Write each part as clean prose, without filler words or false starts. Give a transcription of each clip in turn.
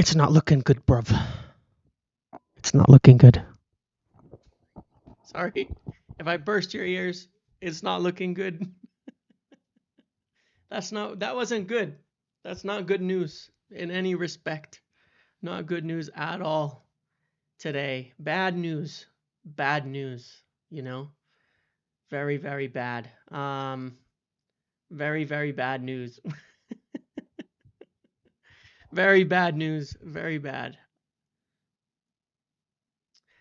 It's not looking good, bruv. It's not looking good. Sorry if I burst your ears. It's not looking good. That wasn't good. That's not good news in any respect. Not good news at all today. Bad news. Bad news, you know? Very, very bad. Very, very bad news. Very bad news. Very bad.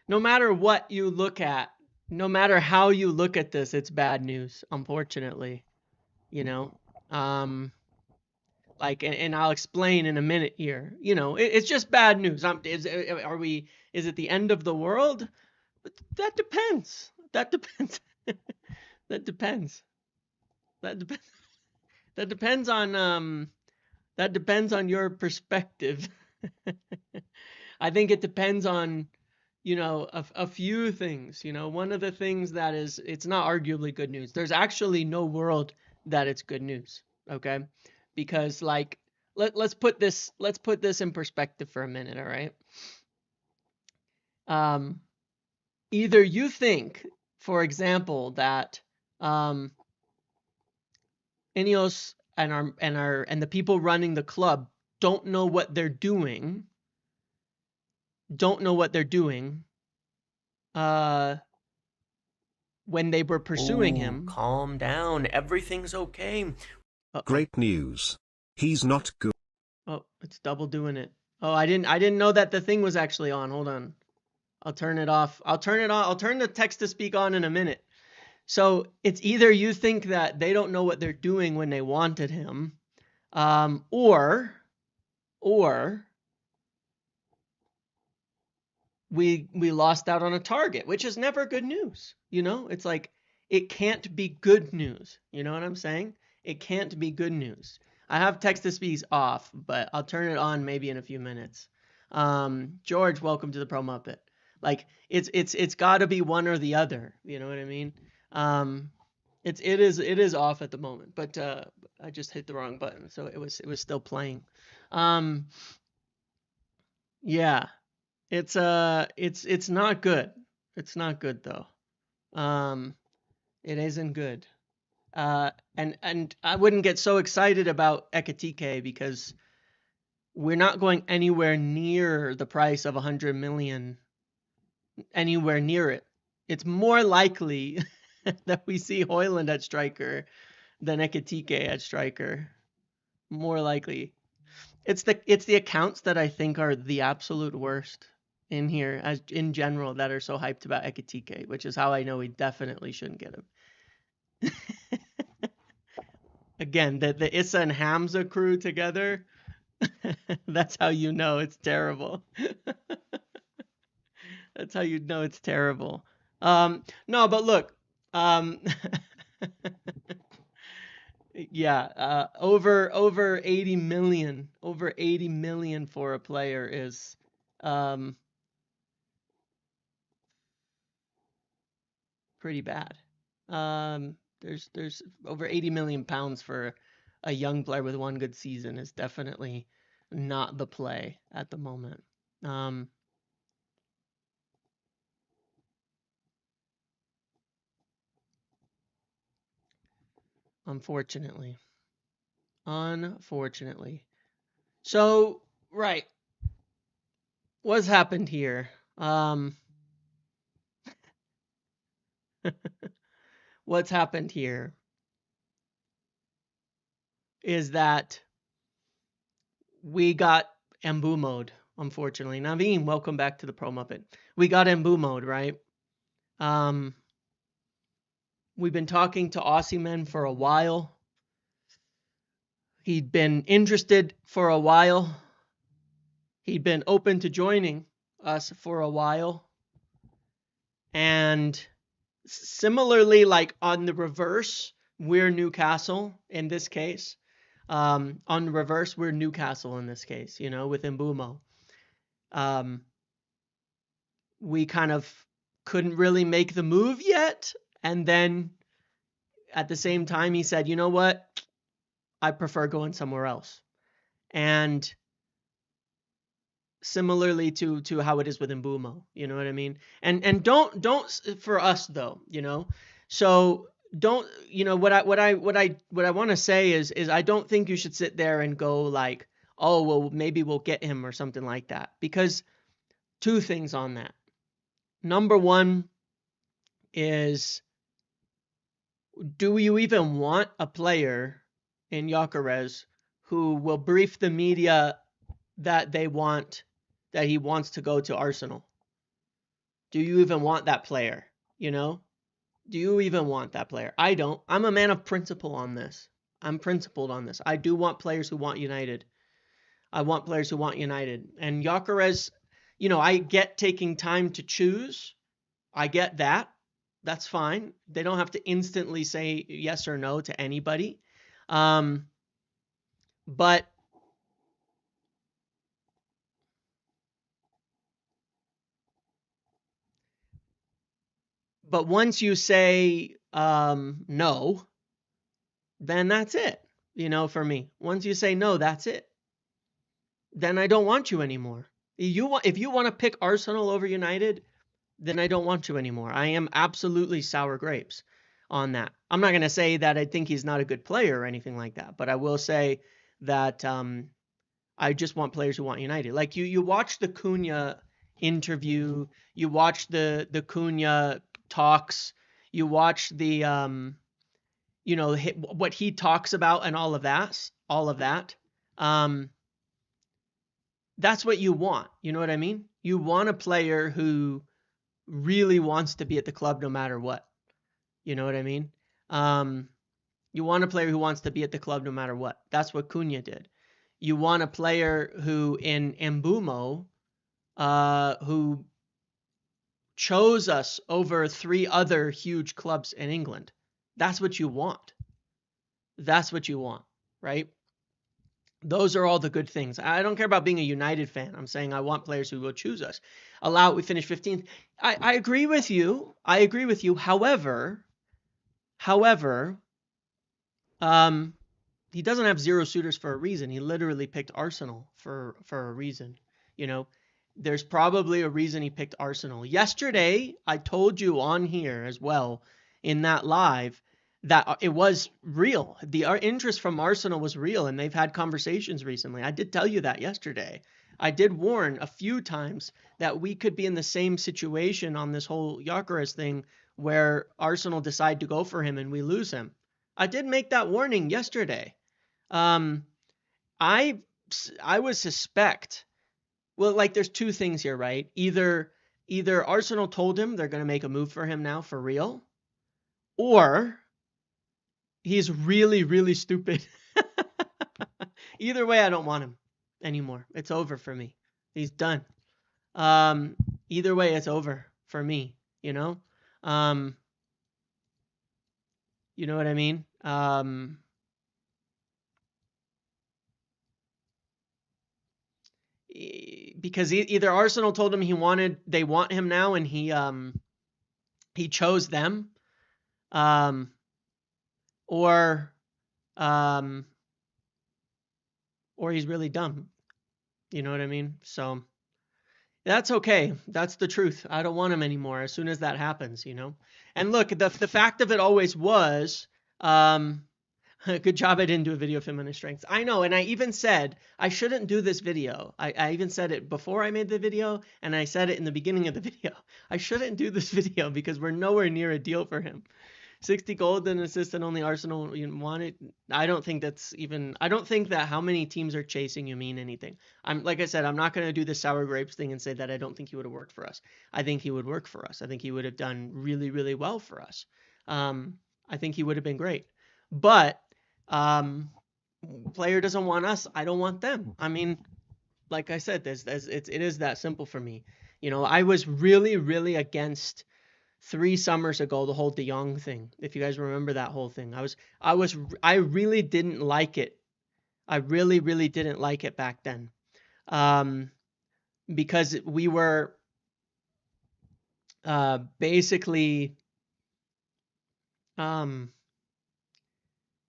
No matter what you look at, no matter how you look at this, it's bad news, unfortunately. You know? And I'll explain in a minute here. You know, it's just bad news. Is it the end of the world? That depends. That depends. That depends. That depends. That depends on your perspective. I think it depends on, you know, a few things. You know, one of the things that it's not arguably good news. There's actually no world that it's good news. Okay, because like let's put this in perspective for a minute. All right. Either you think, for example, that Ineos and the people running the club don't know what they're doing. When they were pursuing him. Calm down. Everything's okay. Uh-oh. Great news. He's not good. Oh, it's double doing it. Oh, I didn't know that the thing was actually on. Hold on. I'll turn it off. I'll turn it on. I'll turn the text to speak on in a minute. So it's either you think that they don't know what they're doing when they wanted him, or we lost out on a target, which is never good news. You know, it's like it can't be good news. You know what I'm saying? It can't be good news. I have text to speak off, but I'll turn it on maybe in a few minutes. George, welcome to the Pro Muppet. Like it's got to be one or the other. You know what I mean? It is off at the moment, but I just hit the wrong button, so it was still playing. Yeah, it's not good. It's not good though. It isn't good. And I wouldn't get so excited about Ekitike because we're not going anywhere near the price of 100 million. Anywhere near it. It's more likely that we see Højlund at striker than Ekitike at striker. More likely. It's the accounts that I think are the absolute worst in here, as in general, that are so hyped about Ekitike, which is how I know we definitely shouldn't get him. Again, the Issa and Hamza crew together, that's how you know it's terrible. That's how you know it's terrible. No, but look, yeah, over 80 million, for a player is pretty bad. There's over 80 million pounds for a young player with one good season is definitely not the play at the moment. Unfortunately. So, right. What's happened here? What's happened here is that we got Embu mode, unfortunately. Naveen, welcome back to the Pro Muppet. We got Embu mode, right? We've been talking to Aussie Men for a while. He'd been interested for a while. He'd been open to joining us for a while. And similarly, like on the reverse, we're Newcastle in this case. On the reverse, we're Newcastle in this case, you know, with Mbumo. We kind of couldn't really make the move yet. And then at the same time, he said, you know what? I prefer going somewhere else. And similarly to how it is with Mbumo. You know what I mean? And don't for us though. So don't what I want to say is I don't think you should sit there and go like, oh well, maybe we'll get him or something like that, because two things on that. Number one is, do you even want a player in Gyokeres who will brief the media that he wants to go to Arsenal? Do you even want that player? Do you even want that player? I don't. I'm a man of principle on this. I'm principled on this. I do want players who want United. I want players who want United. And Gyokeres, I get taking time to choose. I get that. That's fine. They don't have to instantly say yes or no to anybody. But once you say no, then that's it. For me, once you say no, that's it. Then I don't want you anymore. If you want to pick Arsenal over United, then I don't want you anymore. I am absolutely sour grapes on that. I'm not going to say that I think he's not a good player or anything like that, but I will say that I just want players who want United. Like you watch the Cunha interview, you watch the Cunha talks, you watch the what he talks about and all of that. That's what you want. You know what I mean? You want a player who really wants to be at the club no matter what. You know what I mean? You want a player who wants to be at the club no matter what. That's what Cunha did. You want a player who, in Mbumo, who chose us over 3 other huge clubs in England. That's what you want. That's what you want, right? Those are all the good things. I don't care about being a United fan. I'm saying I want players who will choose us. We finish 15th. I agree with you. However, he doesn't have 0 suitors for a reason. He literally picked Arsenal for a reason. There's probably a reason he picked Arsenal. Yesterday, I told you on here as well in that live that it was real. The interest from Arsenal was real, and they've had conversations recently. I did tell you that yesterday. I did warn a few times that we could be in the same situation on this whole Gyokeres thing where Arsenal decide to go for him and we lose him. I did make that warning yesterday. I would suspect, well, like there's two things here, right? Either Arsenal told him they're going to make a move for him now for real, or he's really, really stupid. Either way, I don't want him anymore. It's over for me. He's done. Either way, it's over for me, You know what I mean? Because either Arsenal told him they want him now, and he chose them, or he's really dumb. You know what I mean? So that's okay. That's the truth. I don't want him anymore as soon as that happens, And look, the fact of it always was, good job I didn't do a video of him and his strengths. I know, and I even said I shouldn't do this video. I even said it before I made the video, and I said it in the beginning of the video. I shouldn't do this video because we're nowhere near a deal for him. 60 gold and assist and only Arsenal wanted. I don't think that how many teams are chasing you mean anything. Like I said, I'm not going to do the sour grapes thing and say that I don't think he would have worked for us. I think he would work for us. I think he would have done really, really well for us. I think he would have been great. But player doesn't want us, I don't want them. I mean, like I said, it is that simple for me. I was really, really against 3 summers ago the whole De Jong thing. If you guys remember that whole thing, I really didn't like it. I really, really didn't like it back then, because we were basically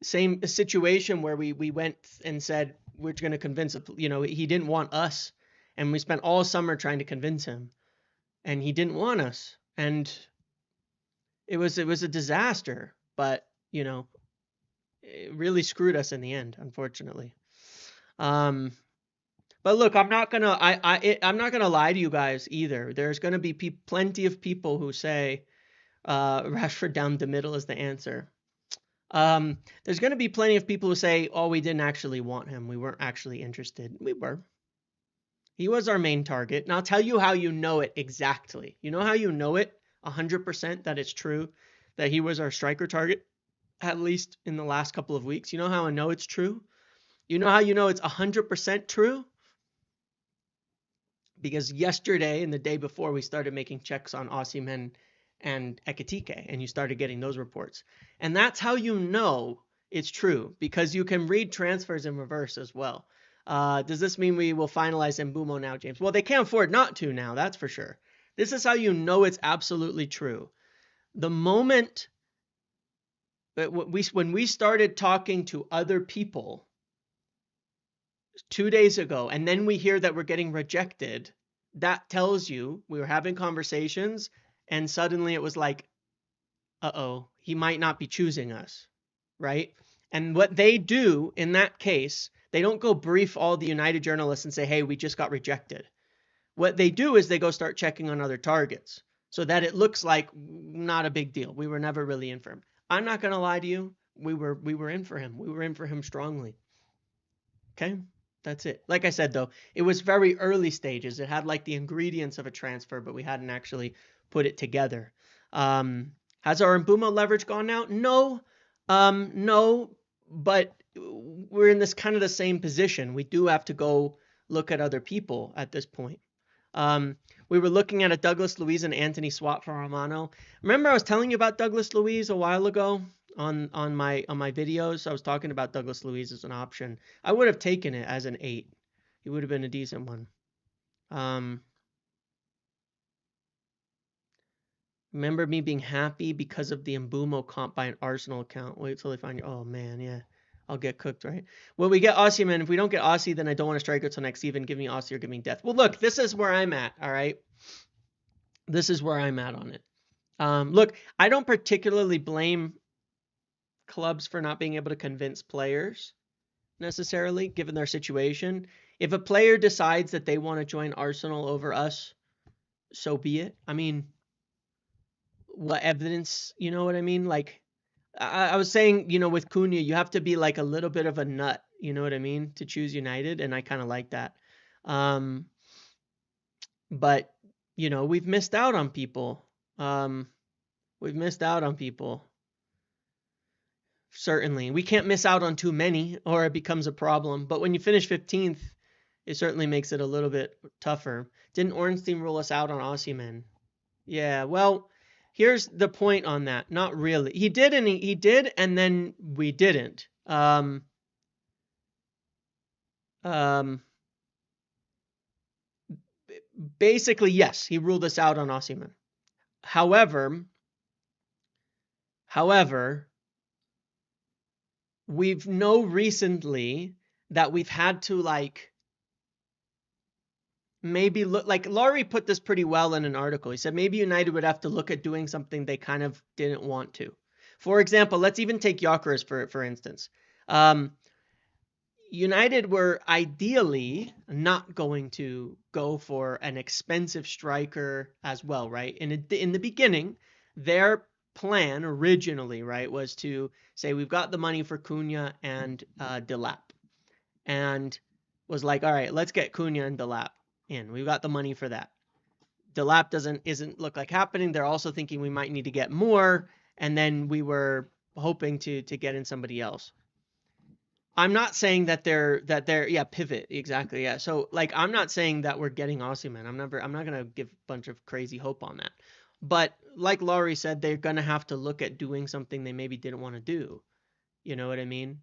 same situation where we went and said we're going to convince he didn't want us, And we spent all summer trying to convince him, and he didn't want us. And it was a disaster, but it really screwed us in the end, unfortunately. But look, I'm not gonna lie to you guys either. There's gonna be plenty of people who say Rashford down the middle is the answer. There's gonna be plenty of people who say, "Oh, we didn't actually want him. We weren't actually interested." We were. He was our main target. And I'll tell you how you know it exactly. You know how you know it 100% that it's true that he was our striker target, at least in the last couple of weeks. You know how I know it's true? You know how you know it's 100% true? Because yesterday and the day before, we started making checks on Osimhen and Ekitike, and you started getting those reports. And that's how you know it's true, because you can read transfers in reverse as well. Does this mean we will finalize Mbumo now, James? Well, they can't afford not to now, that's for sure. This is how you know it's absolutely true. The moment that when we started talking to other people 2 days ago, and then we hear that we're getting rejected, that tells you we were having conversations, and suddenly it was like, uh-oh, he might not be choosing us, right? And what they do in that case, they don't go brief all the United journalists and say, hey, we just got rejected. What they do is they go start checking on other targets so that it looks like not a big deal. We were never really in for him. I'm not going to lie to you. We were in for him. We were in for him strongly. Okay? That's it. Like I said, though, it was very early stages. It had like the ingredients of a transfer, but we hadn't actually put it together. Has our Mbumo leverage gone out? No. No, but we're in this kind of the same position. We do have to go look at other people at this point. We were looking at a Douglas Luiz and Anthony swap for Romano. Remember I was telling you about Douglas Luiz a while ago on my videos? I was talking about Douglas Luiz as an option. I would have taken it as an 8. He would have been a decent one. Remember me being happy because of the Mbumo comp by an Arsenal account. Wait till they find you. Oh, man, yeah. I'll get cooked, right? Well, we get Osimhen. If we don't get Aussie, then I don't want to strike it till next season. Give me Aussie or give me death. Well, look, this is where I'm at, all right? This is where I'm at on it. Look, I don't particularly blame clubs for not being able to convince players necessarily, given their situation. If a player decides that they want to join Arsenal over us, so be it. I mean, what evidence, you know what I mean? Like, I was saying, with Cunha, you have to be like a little bit of a nut, you know what I mean, to choose United, and I kind of like that. But, we've missed out on people. We've missed out on people. Certainly. We can't miss out on too many, or it becomes a problem. But when you finish 15th, it certainly makes it a little bit tougher. Didn't Ornstein rule us out on Osimhen? Yeah, well, here's the point on that. Not really. He did, and he did, and then we didn't. Basically, yes, he ruled us out on Osimhen. However, we've known recently that we've had to maybe look, like Laurie put this pretty well in an article. He said maybe United would have to look at doing something they kind of didn't want to. For example, let's even take Gyokeres for instance. United were ideally not going to go for an expensive striker as well, right? In the beginning, their plan originally, right, was to say we've got the money for Cunha and Delap, and was like, all right, let's get Cunha and Delap in. We've got the money for that. Delap isn't look like happening. They're also thinking we might need to get more, and then we were hoping to get in somebody else. I'm not saying that they're yeah, pivot, exactly, yeah. So I'm not saying that we're getting Osimhen. I'm not gonna give a bunch of crazy hope on that. But like Laurie said, they're gonna have to look at doing something they maybe didn't want to do. You know what I mean?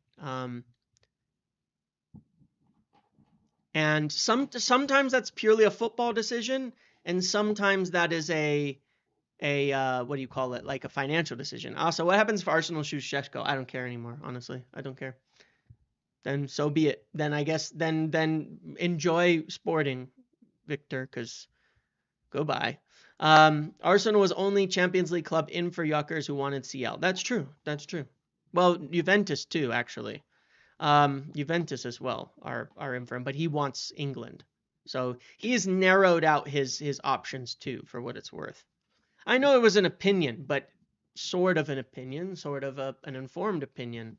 And sometimes that's purely a football decision, and sometimes that is a what do you call it? Like a financial decision. Also, what happens if Arsenal shoots Sheshko? I don't care anymore, honestly. I don't care. Then so be it. Then I guess then enjoy sporting. Victor, because goodbye. Arsenal was only Champions League club in for Gyokeres who wanted CL. That's true. That's true. Well, Juventus too, actually. Juventus as well are in for him, but he wants England. So he's narrowed out his options too, for what it's worth. I know it was an opinion, but sort of an opinion, sort of an informed opinion.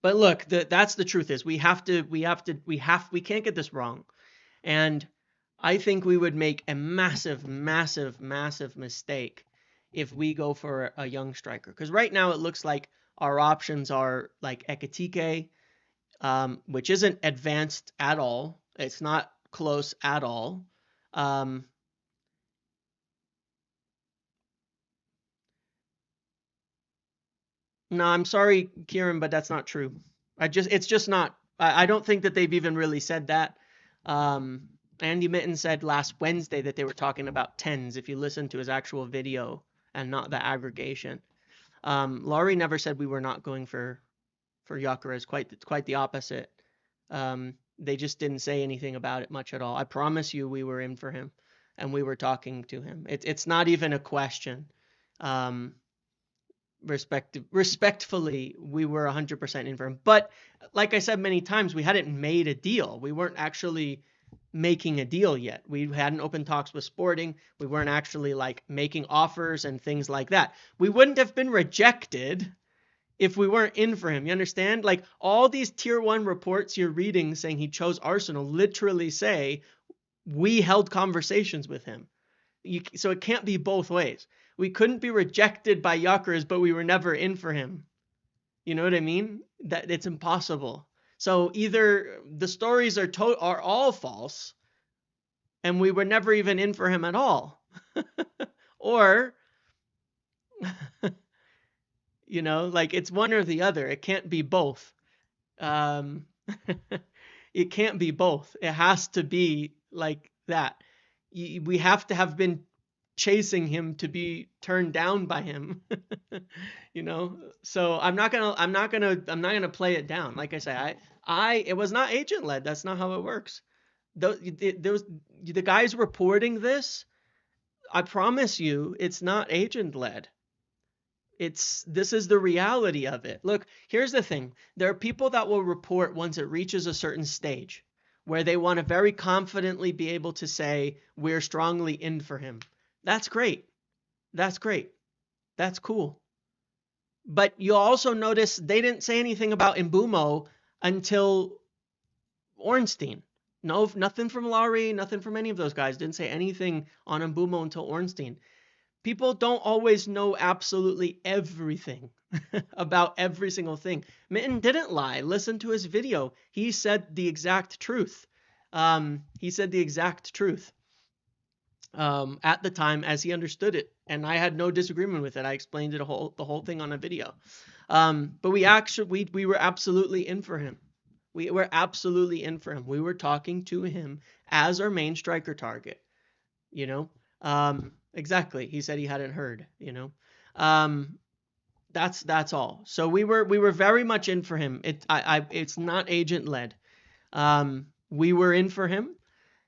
But look, that's the truth is we can't get this wrong. And I think we would make a massive, massive, massive mistake if we go for a young striker. Because right now it looks like our options are like Ekitike, which isn't advanced at all. It's not close at all. No, I'm sorry, Kieran, but that's not true. It's just not. I don't think that they've even really said that. Andy Mitten said last Wednesday that they were talking about tens. If you listen to his actual video and not the aggregation, Laurie never said we were not going for Gyokeres. Quite the opposite. They just didn't say anything about it much at all. I promise you, we were in for him, and we were talking to him. It's not even a question. Respectfully, we were 100% in for him. But like I said many times, we hadn't made a deal. We weren't actually making a deal yet. We hadn't opened talks with Sporting. We weren't actually like making offers and things like that. We wouldn't have been rejected if we weren't in for him. You understand? Like all these tier 1 reports you're reading saying he chose Arsenal literally say we held conversations with him. So it can't be both ways. We couldn't be rejected by Gyokeres, but we were never in for him. You know what I mean? That it's impossible. So either the stories are all false, and we were never even in for him at all, or like it's one or the other. It can't be both. It can't be both. It has to be like that. We have to have been chasing him to be turned down by him. So I'm not gonna play it down. Like I say, it was not agent led. That's not how it works. The guys reporting this, I promise you, it's not agent led. This is the reality of it. Look, here's the thing. There are people that will report once it reaches a certain stage where they want to very confidently be able to say, we're strongly in for him. That's great. That's great. That's cool. But you'll also notice they didn't say anything about Mbumo until Ornstein. No, nothing from Laurie, nothing from any of those guys. Didn't say anything on Mbumo until Ornstein. People don't always know absolutely everything about every single thing. Mitten didn't lie. Listen to his video. He said the exact truth. He said the exact truth at the time as he understood it. And I had no disagreement with it. I explained the whole thing on a video. But we were absolutely in for him. We were absolutely in for him. We were talking to him as our main striker target, Exactly. He said he hadn't heard, That's all. So we were very much in for him. It's not agent led. We were in for him.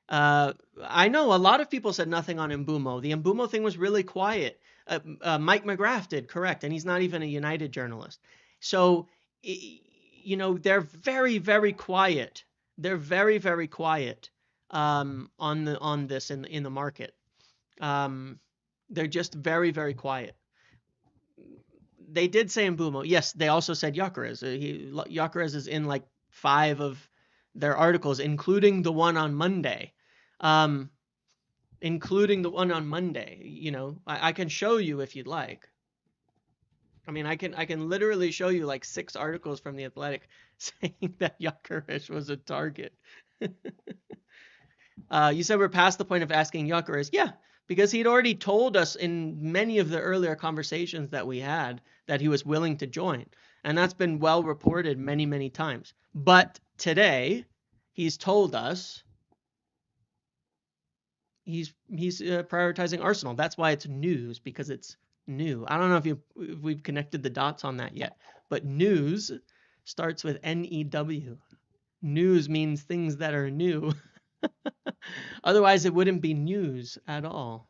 I know a lot of people said nothing on Mbumo. The Mbumo thing was really quiet. Mike McGrath did, correct, and he's not even a United journalist. So they're very, very quiet. They're very, very quiet on this in the market. They're just very, very quiet. They did say Mbumo. Yes, they also said Gyokeres. Gyokeres is in like 5 of their articles, including the one on Monday. I can show you if you'd like. I mean, I can literally show you like 6 articles from The Athletic saying that Gyokeres was a target. You said we're past the point of asking Gyokeres. Yeah, because he'd already told us in many of the earlier conversations that we had that he was willing to join. And that's been well reported many, many times. But today, he's told us he's prioritizing Arsenal. That's why it's news, because it's new. I don't know if we've connected the dots on that yet, but news starts with NEW. News means things that are new. Otherwise, it wouldn't be news at all.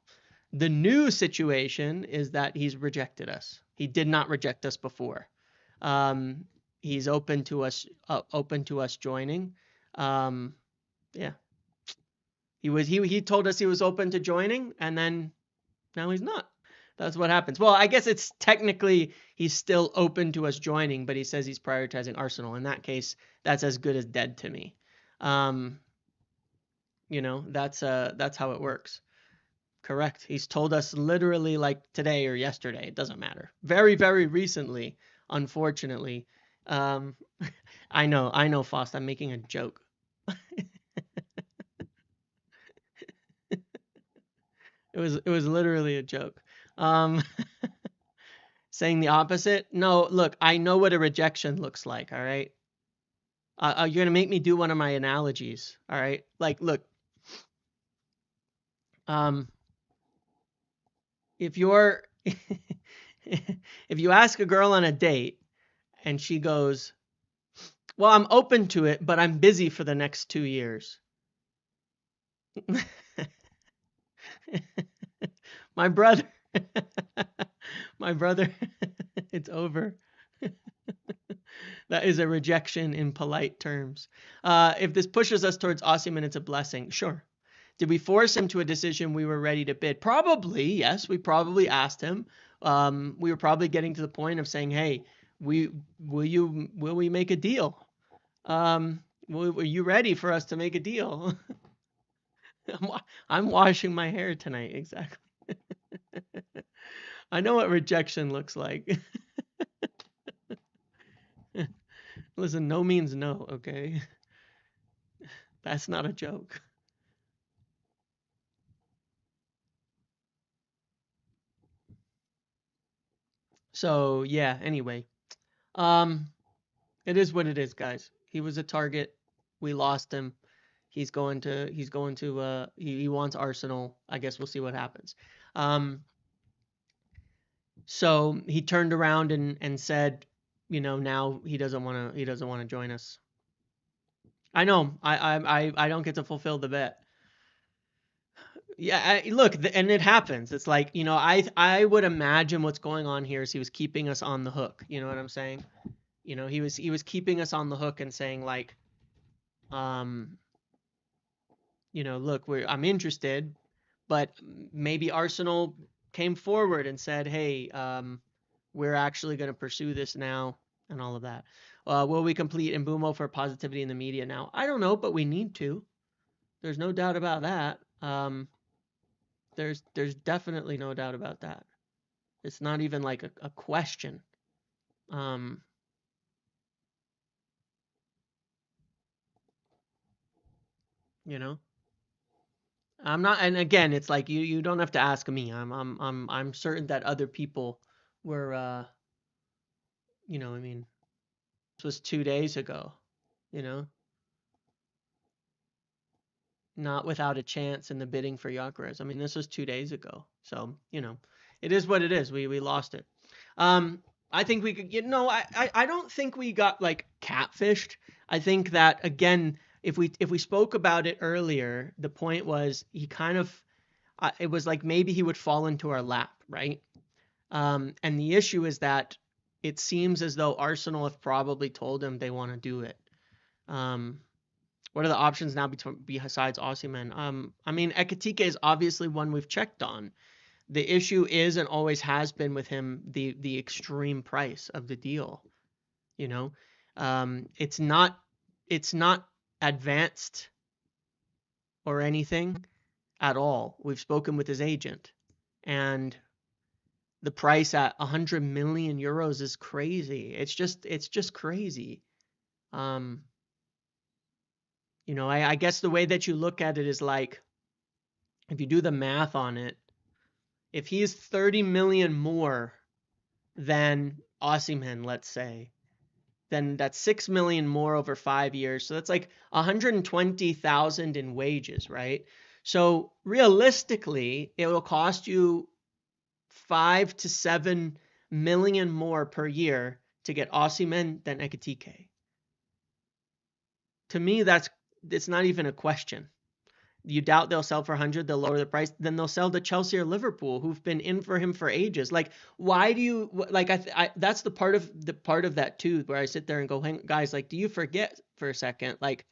The new situation is that he's rejected us. He did not reject us before. Um, he's open to us joining. Um, yeah, he told us he was open to joining, and then now he's not. That's what happens. Well, I guess it's technically he's still open to us joining, but he says he's prioritizing Arsenal. In that case, that's as good as dead to me. That's how it works. Correct. He's told us literally like today or yesterday. It doesn't matter. Very, very recently, unfortunately. Um, I know, Faust. I'm making a joke. It was literally a joke. Um, saying the opposite. No, look, I know what a rejection looks like. All right. You're gonna make me do one of my analogies. All right. Like, look. Um, if you're if you ask a girl on a date and she goes, well, I'm open to it, but I'm busy for the next 2 years. My brother, my brother, it's over. That is a rejection in polite terms. If this pushes us towards Osimhen, it's a blessing. Sure. Did we force him to a decision we were ready to bid? Probably, yes. We probably asked him. We were probably getting to the point of saying, "Hey, will we make a deal? Are you ready for us to make a deal?" I'm washing my hair tonight. Exactly. I know what rejection looks like. Listen, no means no, okay? That's not a joke. So, yeah, anyway. Um it is what it is, guys. He was a target. We lost him. He wants Arsenal. I guess we'll see what happens. Um so he turned around and said, now he doesn't want to join us. I know. I don't get to fulfill the bet. Yeah, look, and it happens. It's like, I would imagine what's going on here is he was keeping us on the hook. You know what I'm saying? He was keeping us on the hook and saying like, um, look, I'm interested, but maybe Arsenal came forward and said, hey, we're actually going to pursue this now and all of that. Will we complete Mbumo for positivity in the media now? I don't know, but we need to. There's no doubt about that. There's definitely no doubt about that. It's not even like a question. Um, you know, I'm not, and again, it's like you don't have to ask me. I'm certain that other people were, I mean, this was 2 days ago. You know, not without a chance in the bidding for Gyokeres. I mean, this was 2 days ago. So, it is what it is. We lost it. I think we could, I don't think we got like catfished. I think that again, if we spoke about it earlier, the point was he kind of, it was like maybe he would fall into our lap, right? And the issue is that it seems as though Arsenal have probably told him they want to do it. What are the options now besides Osimhen? I mean, Ekitike is obviously one we've checked on. The issue is and always has been with him the extreme price of the deal. It's not advanced or anything at all. We've spoken with his agent, and the price at 100 million euros is crazy. It's just crazy. I guess the way that you look at it is like, if you do the math on it, if he's 30 million more than Osimhen, let's say, then that's 6 million more over 5 years. So that's like 120,000 in wages, right? So realistically, it will cost you 5 to 7 million more per year to get Osimhen than Ekitike. To me, it's not even a question. You doubt they'll sell for 100, they'll lower the price, then they'll sell to Chelsea or Liverpool, who've been in for him for ages. Like, why do you like? That's the part of that too, where I sit there and go, guys, like, do you forget for a second? Like,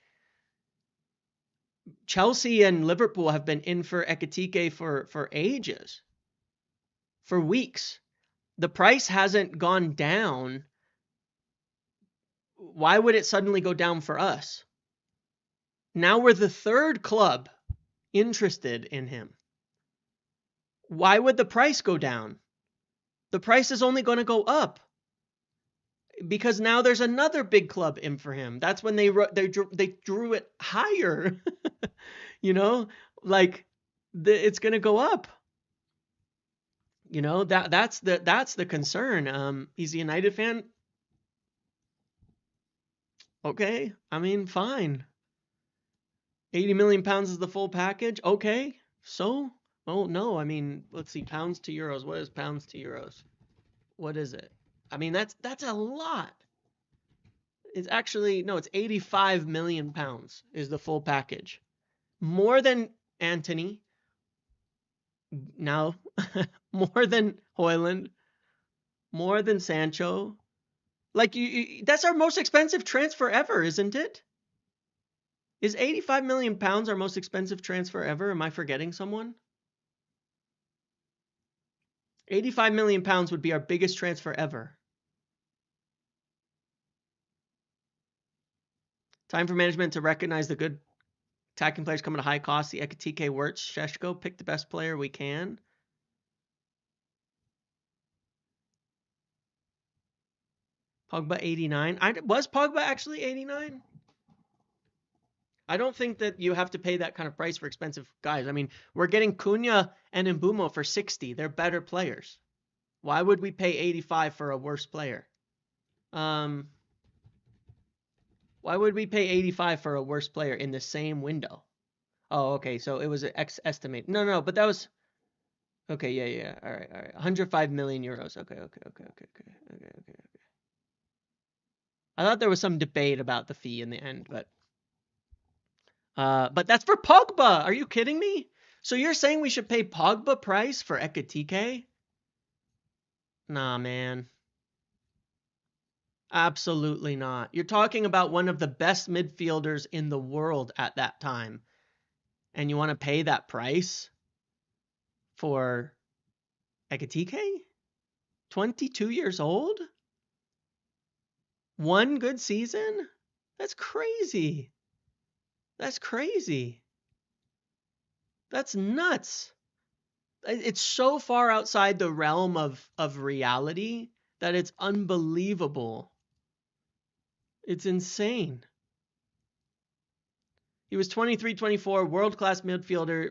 Chelsea and Liverpool have been in for Ekitike for ages, for weeks. The price hasn't gone down. Why would it suddenly go down for us? Now we're the third club interested in him. Why would the price go down? The price is only going to go up because now there's another big club in for him. That's when they drew it higher. You know, like it's going to go up. You know, that's the concern. He's a United fan. Okay, I mean, fine. 80 million pounds is the full package. Okay, so, oh no, I mean, let's see, pounds to euros. What is pounds to euros? What is it? I mean, that's a lot. It's actually, no, it's 85 million pounds is the full package. More than Antony. Now, more than Højlund. More than Sancho. Like, that's our most expensive transfer ever, isn't it? Is 85 million pounds our most expensive transfer ever? Am I forgetting someone? 85 million pounds would be our biggest transfer ever. Time for management to recognize the good attacking players coming at a high cost. The Ekitike, Wirtz, Sheshko. Pick the best player we can. Pogba 89. Was Pogba actually 89? I don't think that you have to pay that kind of price for expensive guys. I mean, we're getting Cunha and Mbumo for 60. They're better players. Why would we pay 85 for a worse player? Why would we pay 85 for a worse player in the same window? Oh, okay. So it was an estimate. No, but that was okay. Yeah. All right. 105 million euros. Okay. I thought there was some debate about the fee in the end, but that's for Pogba. Are you kidding me? So you're saying we should pay Pogba price for Ekitike? Nah, man. Absolutely not. You're talking about one of the best midfielders in the world at that time. And you want to pay that price for Ekitike? 22 years old? One good season? That's crazy. That's crazy. That's nuts. It's so far outside the realm of reality that it's unbelievable. It's insane. He was 23, 24, world-class midfielder.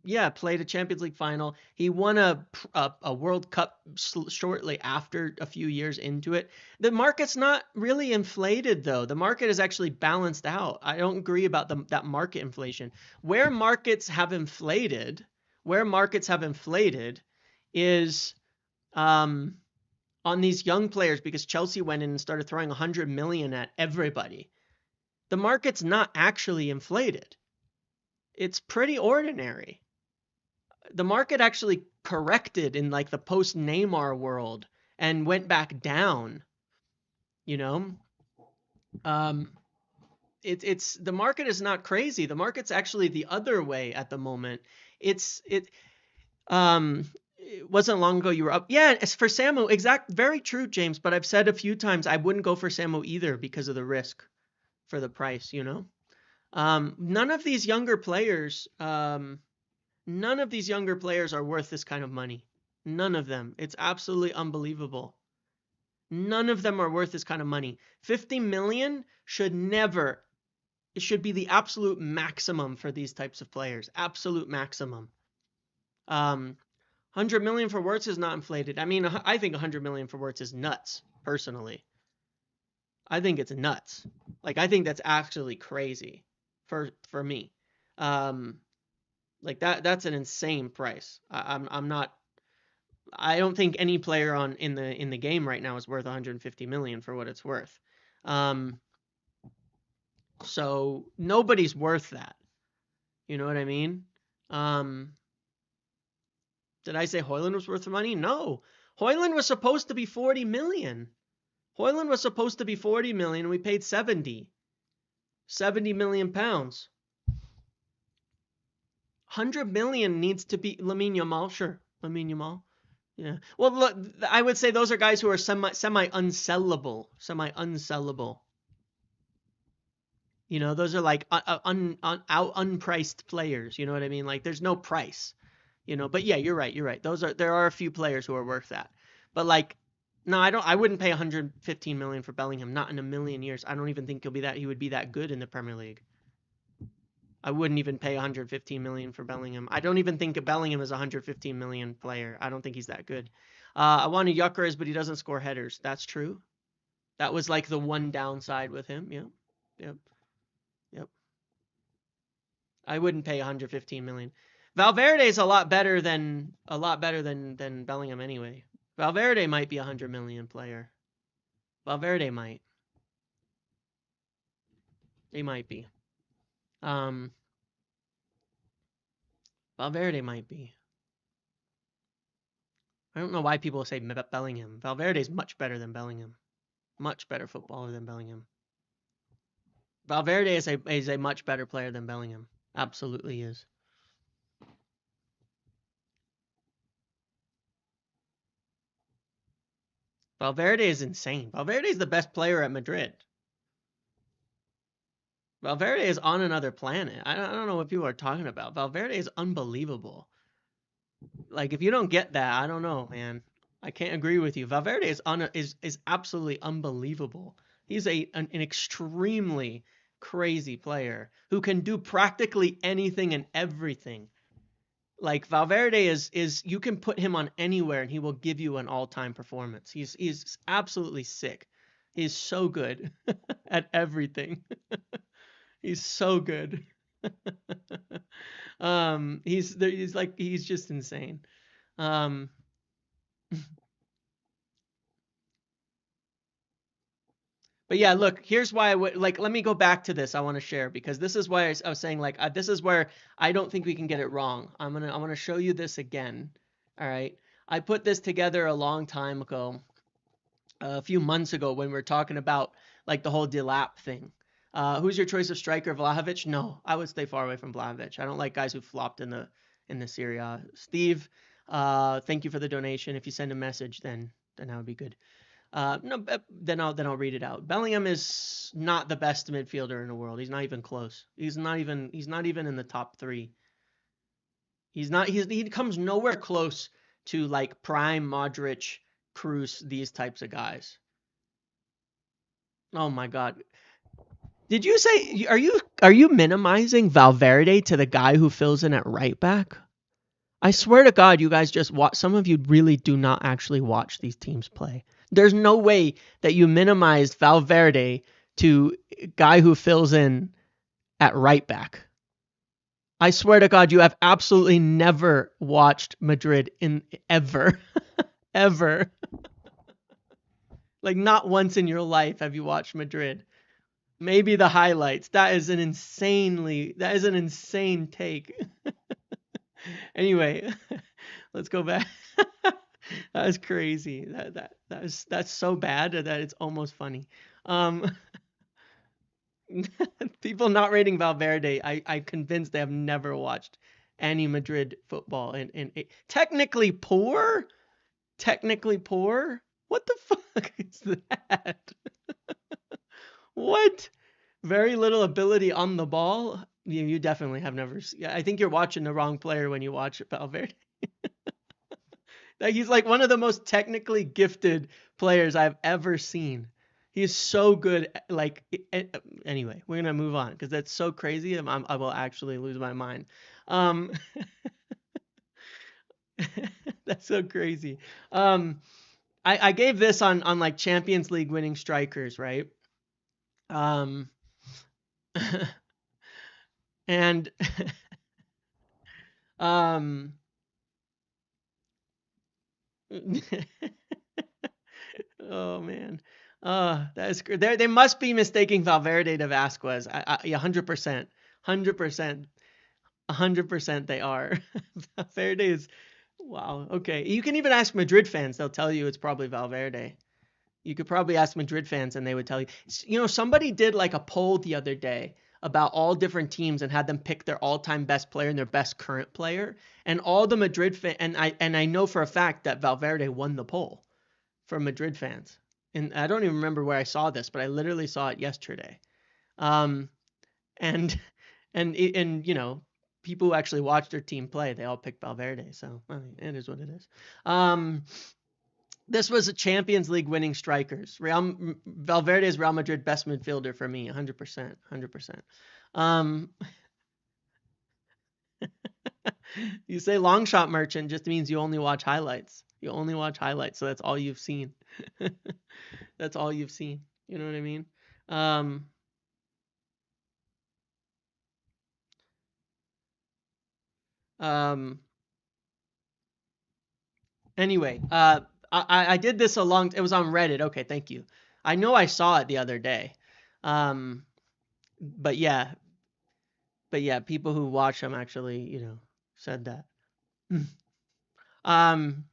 Yeah, played a Champions League final. He won a World Cup shortly after, a few years into it. The market's not really inflated, though. The market is actually balanced out. I don't agree about that market inflation. Where markets have inflated is on these young players, because Chelsea went in and started throwing 100 million at everybody. The market's not actually inflated. It's pretty ordinary. The market actually corrected in like the post-Neymar world and went back down. You know, it's the market is not crazy. The market's actually the other way at the moment. It wasn't long ago you were up. Yeah, as for Samu, very true, James. But I've said a few times I wouldn't go for Samu either because of the risk for the price, you know. None of these younger players are worth this kind of money. None of them. It's absolutely unbelievable. None of them are worth this kind of money. 50 million it should be the absolute maximum for these types of players. Absolute maximum. 100 million for Wirtz is not inflated. I mean, I think 100 million for Wirtz is nuts, personally. I think it's nuts. Like, I think that's actually crazy for me. Like that's an insane price. I don't think any player in the game right now is worth 150 million for what it's worth. So nobody's worth that. You know what I mean? Did I say Højlund was worth the money? No. Højlund was supposed to be 40 million. Højlund was supposed to be 40 million. We paid 70. 70 million pounds. 100 million needs to be Lamine Yamal, sure. Lamine Yamal. Yeah. Well, look, I would say those are guys who are semi unsellable. You know, those are like unpriced players. You know what I mean? Like there's no price. You know, but yeah, you're right. There are a few players who are worth that. But like, no, I wouldn't pay 115 million for Bellingham. Not in a million years. I don't even think he would be that good in the Premier League. I wouldn't even pay 115 million for Bellingham. I don't even think Bellingham is a 115 million player. I don't think he's that good. I wanted Gyokeres, but he doesn't score headers. That's true. That was like the one downside with him. Yep. I wouldn't pay 115 million. Valverde is a lot better than Bellingham anyway. Valverde might be a 100 million player. Valverde might. He might be. Valverde might be. I don't know why people say Bellingham. Valverde is much better than Bellingham. Much better footballer than Bellingham. Valverde is a much better player than Bellingham. Absolutely is. Valverde is insane. Valverde is the best player at Madrid. Valverde is on another planet. I don't know what people are talking about. Valverde is unbelievable. Like if you don't get that, I don't know, man. I can't agree with you. Valverde is absolutely unbelievable. He's an extremely crazy player who can do practically anything and everything. Like Valverde is you can put him on anywhere and he will give you an all-time performance. He's absolutely sick. He's so good at everything. He's so good. He's just insane. But yeah, look, here's why I would like. Let me go back to this. I want to share because this is why I was saying like this is where I don't think we can get it wrong. I'm gonna show you this again. All right, I put this together a long time ago, a few months ago when we were talking about like the whole Delap thing. Who's your choice of striker? Vlahovic? No, I would stay far away from Vlahovic. I don't like guys who flopped in the Serie A. Steve, thank you for the donation. If you send a message, then that would be good. No, then I'll read it out. Bellingham is not the best midfielder in the world. He's not even close. He's not even in the top 3. He comes nowhere close to like prime Modric, Kroos, these types of guys. Oh my God. Did you say are you minimizing Valverde to the guy who fills in at right back? I swear to God, you guys just watch. Some of you really do not actually watch these teams play. There's no way that you minimized Valverde to a guy who fills in at right back. I swear to God, you have absolutely never watched Madrid in ever, ever. Like not once in your life have you watched Madrid. Maybe the highlights. That is an insane take. Anyway, let's go back. That was crazy. That's so bad that it's almost funny. People not rating Valverde, I convinced they have never watched any Madrid football and technically poor. What the fuck is that? What? Very little ability on the ball. You definitely have never. I think you're watching the wrong player when you watch Valverde. He's like one of the most technically gifted players I've ever seen. He's so good. Like anyway, we're gonna move on because that's so crazy. I will actually lose my mind. That's so crazy. I gave this on like Champions League winning strikers, right? And oh man. That is they must be mistaking Valverde to Vasquez. 100%. 100%. 100% they are. Valverde is, wow. Okay. You can even ask Madrid fans. They'll tell you it's probably Valverde. You could probably ask Madrid fans and they would tell you. You know, somebody did like a poll the other day about all different teams and had them pick their all-time best player and their best current player. And all the Madrid and I know for a fact that Valverde won the poll for Madrid fans. And I don't even remember where I saw this, but I literally saw it yesterday. Um, and and you know, people who actually watch their team play, they all picked Valverde. So I mean, it is what it is. This was a Champions League winning strikers. Valverde is Real Madrid best midfielder for me, 100%, 100%. You say long shot merchant just means you only watch highlights. You only watch highlights, so that's all you've seen. That's all you've seen. You know what I mean? Um, um, anyway, I did this it was on Reddit. Okay, thank you. I know I saw it the other day. Um, but yeah, people who watch them actually, you know, said that. Um,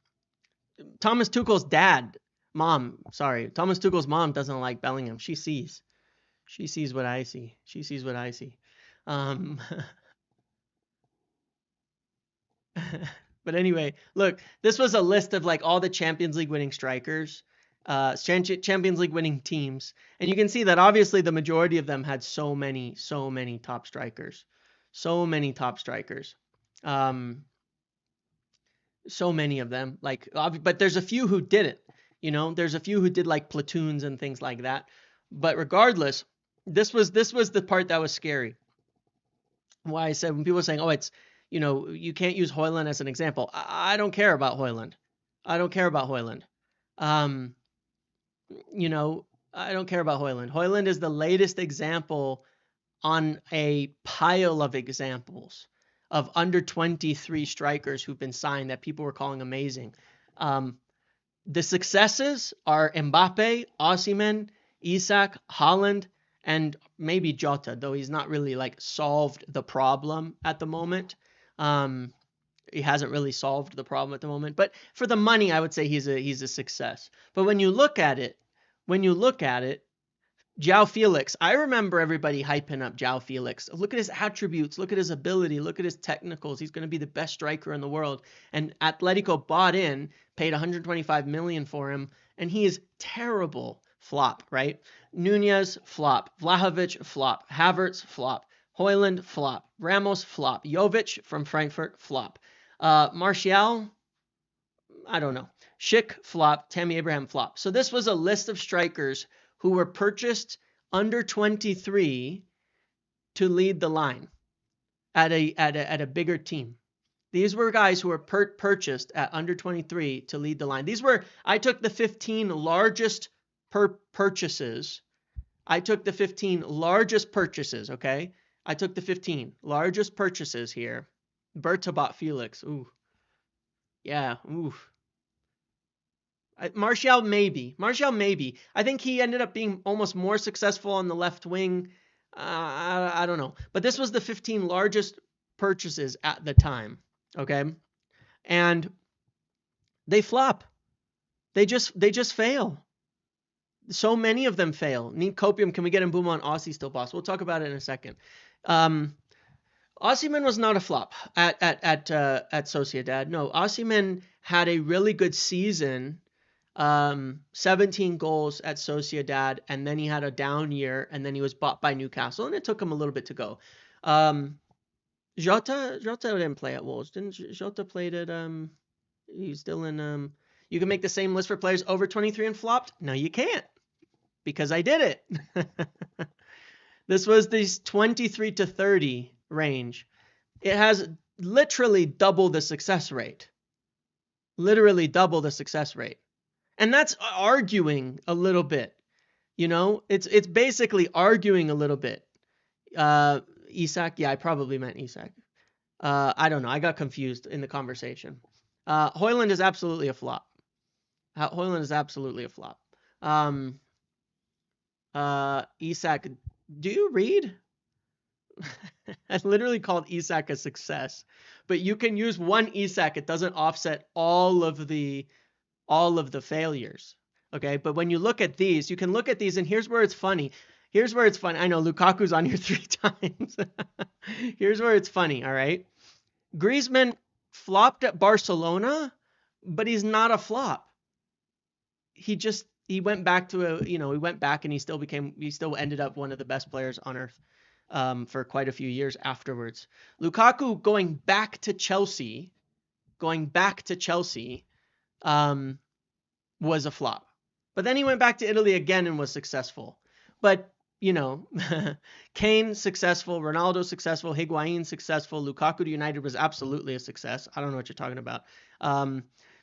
Thomas Tuchel's Thomas Tuchel's mom doesn't like Bellingham. She sees what I see. She sees what I see. Um, but anyway, look, this was a list of like all the Champions League winning strikers, Champions League winning teams, and you can see that obviously the majority of them had so many top strikers, so many top strikers. So many of them, like, but there's a few who didn't, you know, there's a few who did like platoons and things like that. But regardless, this was the part that was scary. Why I said when people are saying, oh, it's, you know, you can't use Højlund as an example. I don't care about Højlund. I don't care about Højlund. Um, you know, I don't care about Højlund. Højlund is the latest example on a pile of examples of under 23 strikers who've been signed that people were calling amazing. The successes are Mbappe, Osimhen, Isak, Haaland, and maybe Jota, though he's not really like solved the problem at the moment. He hasn't really solved the problem at the moment. But for the money, I would say he's a success. But when you look at it, João Felix, I remember everybody hyping up João Felix. Look at his attributes, look at his ability, look at his technicals. He's going to be the best striker in the world. And Atletico bought in, paid 125 million for him, and he is terrible. Flop, right? Nunez, flop. Vlahovic, flop. Havertz, flop. Højlund, flop. Ramos, flop. Jovic from Frankfurt, flop. Martial, I don't know. Schick, flop. Tammy Abraham, flop. So this was a list of strikers who were purchased under 23 to lead the line at a bigger team. These were guys who were purchased at under 23 to lead the line. I took the 15 largest purchases. I took the 15 largest purchases, okay? I took the 15 largest purchases here. Berta bought Felix. Ooh. Yeah, ooh. Martial maybe. I think he ended up being almost more successful on the left wing. I don't know. But this was the 15 largest purchases at the time. Okay. And they flop. They just fail. So many of them fail. Need copium. Can we get Mbuma on Aussie still, boss? We'll talk about it in a second. Osimhen was not a flop at Sociedad. No, Osimhen had a really good season. 17 goals at Sociedad, and then he had a down year, and then he was bought by Newcastle, and it took him a little bit to go. Jota didn't play at Wolves. Didn't Jota played at he's still in you can make the same list for players over 23 and flopped? No, you can't. Because I did it. This was this 23 to 30 range. It has literally double the success rate. Literally double the success rate. And that's arguing a little bit. You know, it's basically arguing a little bit. Isak, yeah, I probably meant Isak. I don't know. I got confused in the conversation. Højlund is absolutely a flop. Højlund is absolutely a flop. Isak, do you read? I literally called Isak a success. But you can use one Isak. It doesn't offset all of the failures. Okay, but when you look at these, you can look at these, and here's where it's funny. Here's where it's funny. I know Lukaku's on here 3 times. Here's where it's funny. All right, Griezmann flopped at Barcelona, but he's not a flop. He went back to he went back and he still ended up one of the best players on earth for quite a few years afterwards. Lukaku going back to Chelsea was a flop. But then he went back to Italy again and was successful. But, Kane successful, Ronaldo successful, Higuain successful, Lukaku to United was absolutely a success. I don't know what you're talking about.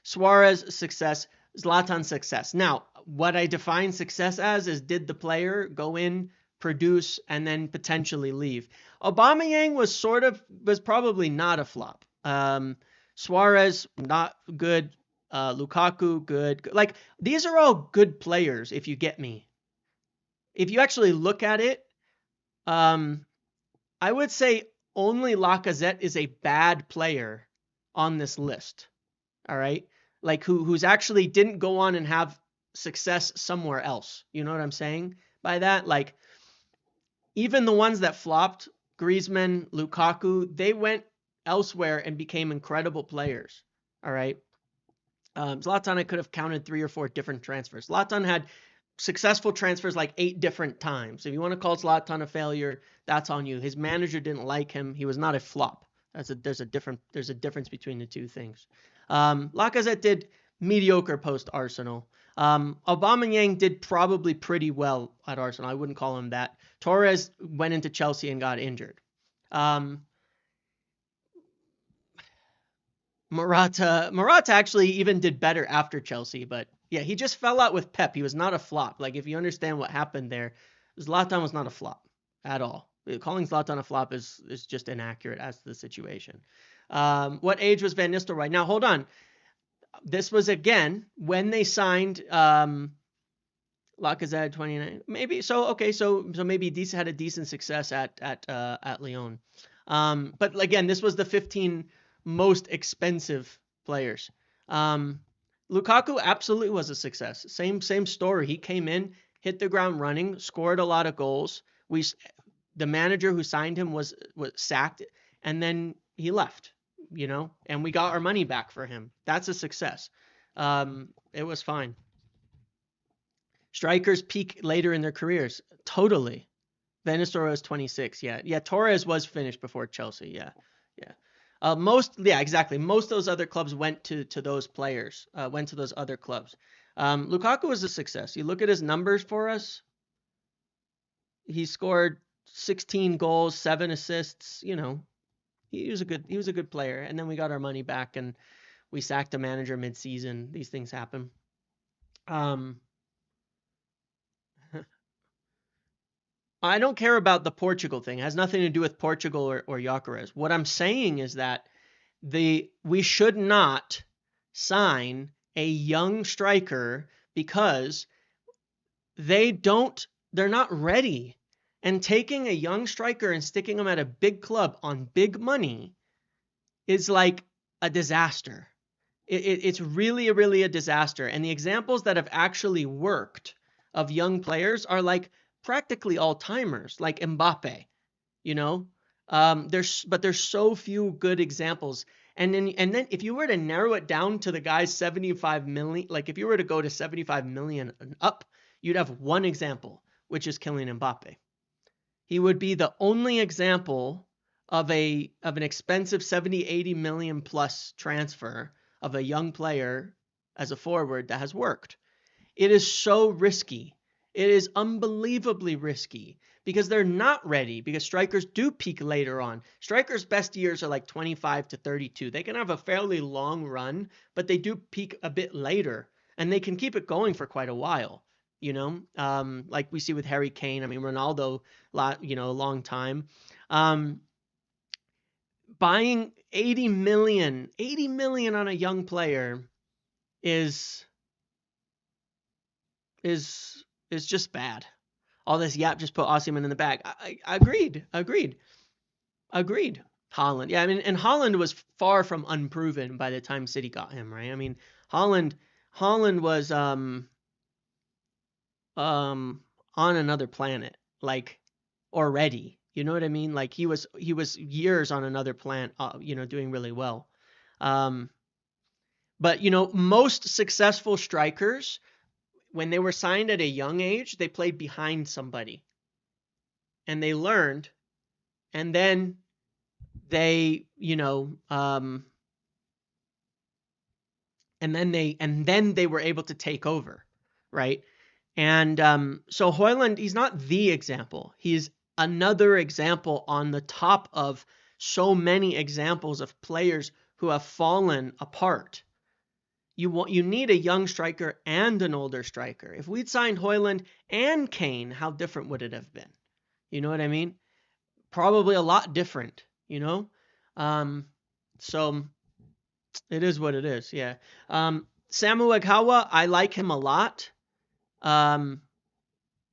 Suarez success, Zlatan success. Now, what I define success as is, did the player go in, produce, and then potentially leave? Aubameyang was probably not a flop. Suarez, not good. Lukaku, good. Like, these are all good players, if you get me. If you actually look at it, I would say only Lacazette is a bad player on this list. All right? Like, who's actually didn't go on and have success somewhere else. You know what I'm saying by that? Like, even the ones that flopped, Griezmann, Lukaku, they went elsewhere and became incredible players. All right? Zlatan, I could have counted 3 or 4 different transfers. Zlatan had successful transfers like 8 different times. If you want to call Zlatan a failure, that's on you. His manager didn't like him. He was not a flop. There's a difference between the two things. Lacazette did mediocre post Arsenal. Aubameyang did probably pretty well at Arsenal. I wouldn't call him that. Torres went into Chelsea and got injured. Morata actually even did better after Chelsea, but yeah, he just fell out with Pep. He was not a flop. Like, if you understand what happened there, Zlatan was not a flop at all. Calling Zlatan a flop is just inaccurate as to the situation. What age was Van Nistelrooy? Now, hold on. This was, again, when they signed Lacazette 29. Maybe so. Okay, so maybe had a decent success at Lyon. But again, this was the 15 most expensive players. Lukaku absolutely was a success. Same story. He came in, hit the ground running, scored a lot of goals. The manager who signed him was sacked, and then he left. And we got our money back for him. That's a success. It was fine. Strikers peak later in their careers. Totally. Van Nistelrooy was 26. Yeah. Torres was finished before Chelsea. Yeah. Exactly. Most of those other clubs went to those players. Went to those other clubs. Lukaku was a success. You look at his numbers for us. He scored 16 goals, 7 assists. He was a good player. And then we got our money back, and we sacked a manager mid-season. These things happen. I don't care about the Portugal thing. It has nothing to do with Portugal or Gyokeres. What I'm saying is that we should not sign a young striker because they're not ready. And taking a young striker and sticking him at a big club on big money is like a disaster. It's really, really a disaster. And the examples that have actually worked of young players are like practically all-timers, like Mbappe. There's so few good examples. And then if you were to narrow it down to the guys 75 million, like if you were to go to 75 million and up, you'd have one example, which is Kylian Mbappe. He would be the only example of an expensive 70, 80 million plus transfer of a young player as a forward that has worked. It is so risky. It is unbelievably risky because they're not ready, because strikers do peak later on. Strikers' best years are like 25 to 32. They can have a fairly long run, but they do peak a bit later, and they can keep it going for quite a while. Like we see with Harry Kane. I mean, Ronaldo, a long time. Buying 80 million on a young player is just bad. All this just put Osimhen in the bag. I agreed. Agreed. Holland. Yeah, I mean, and Holland was far from unproven by the time City got him, right? I mean, Holland Holland was um on another planet, like, already. You know what I mean? Like he was years on another planet, doing really well. Um but most successful strikers, when they were signed at a young age, they played behind somebody and they learned, and then they, and then they were able to take over, right? And so Hoyland, he's not the example. He's another example on the top of so many examples of players who have fallen apart. You need a young striker and an older striker. If we'd signed Hoyland and Kane, how different would it have been? You know what I mean? Probably a lot different, Um, so it is what it is, yeah. Samu Agawa, I like him a lot.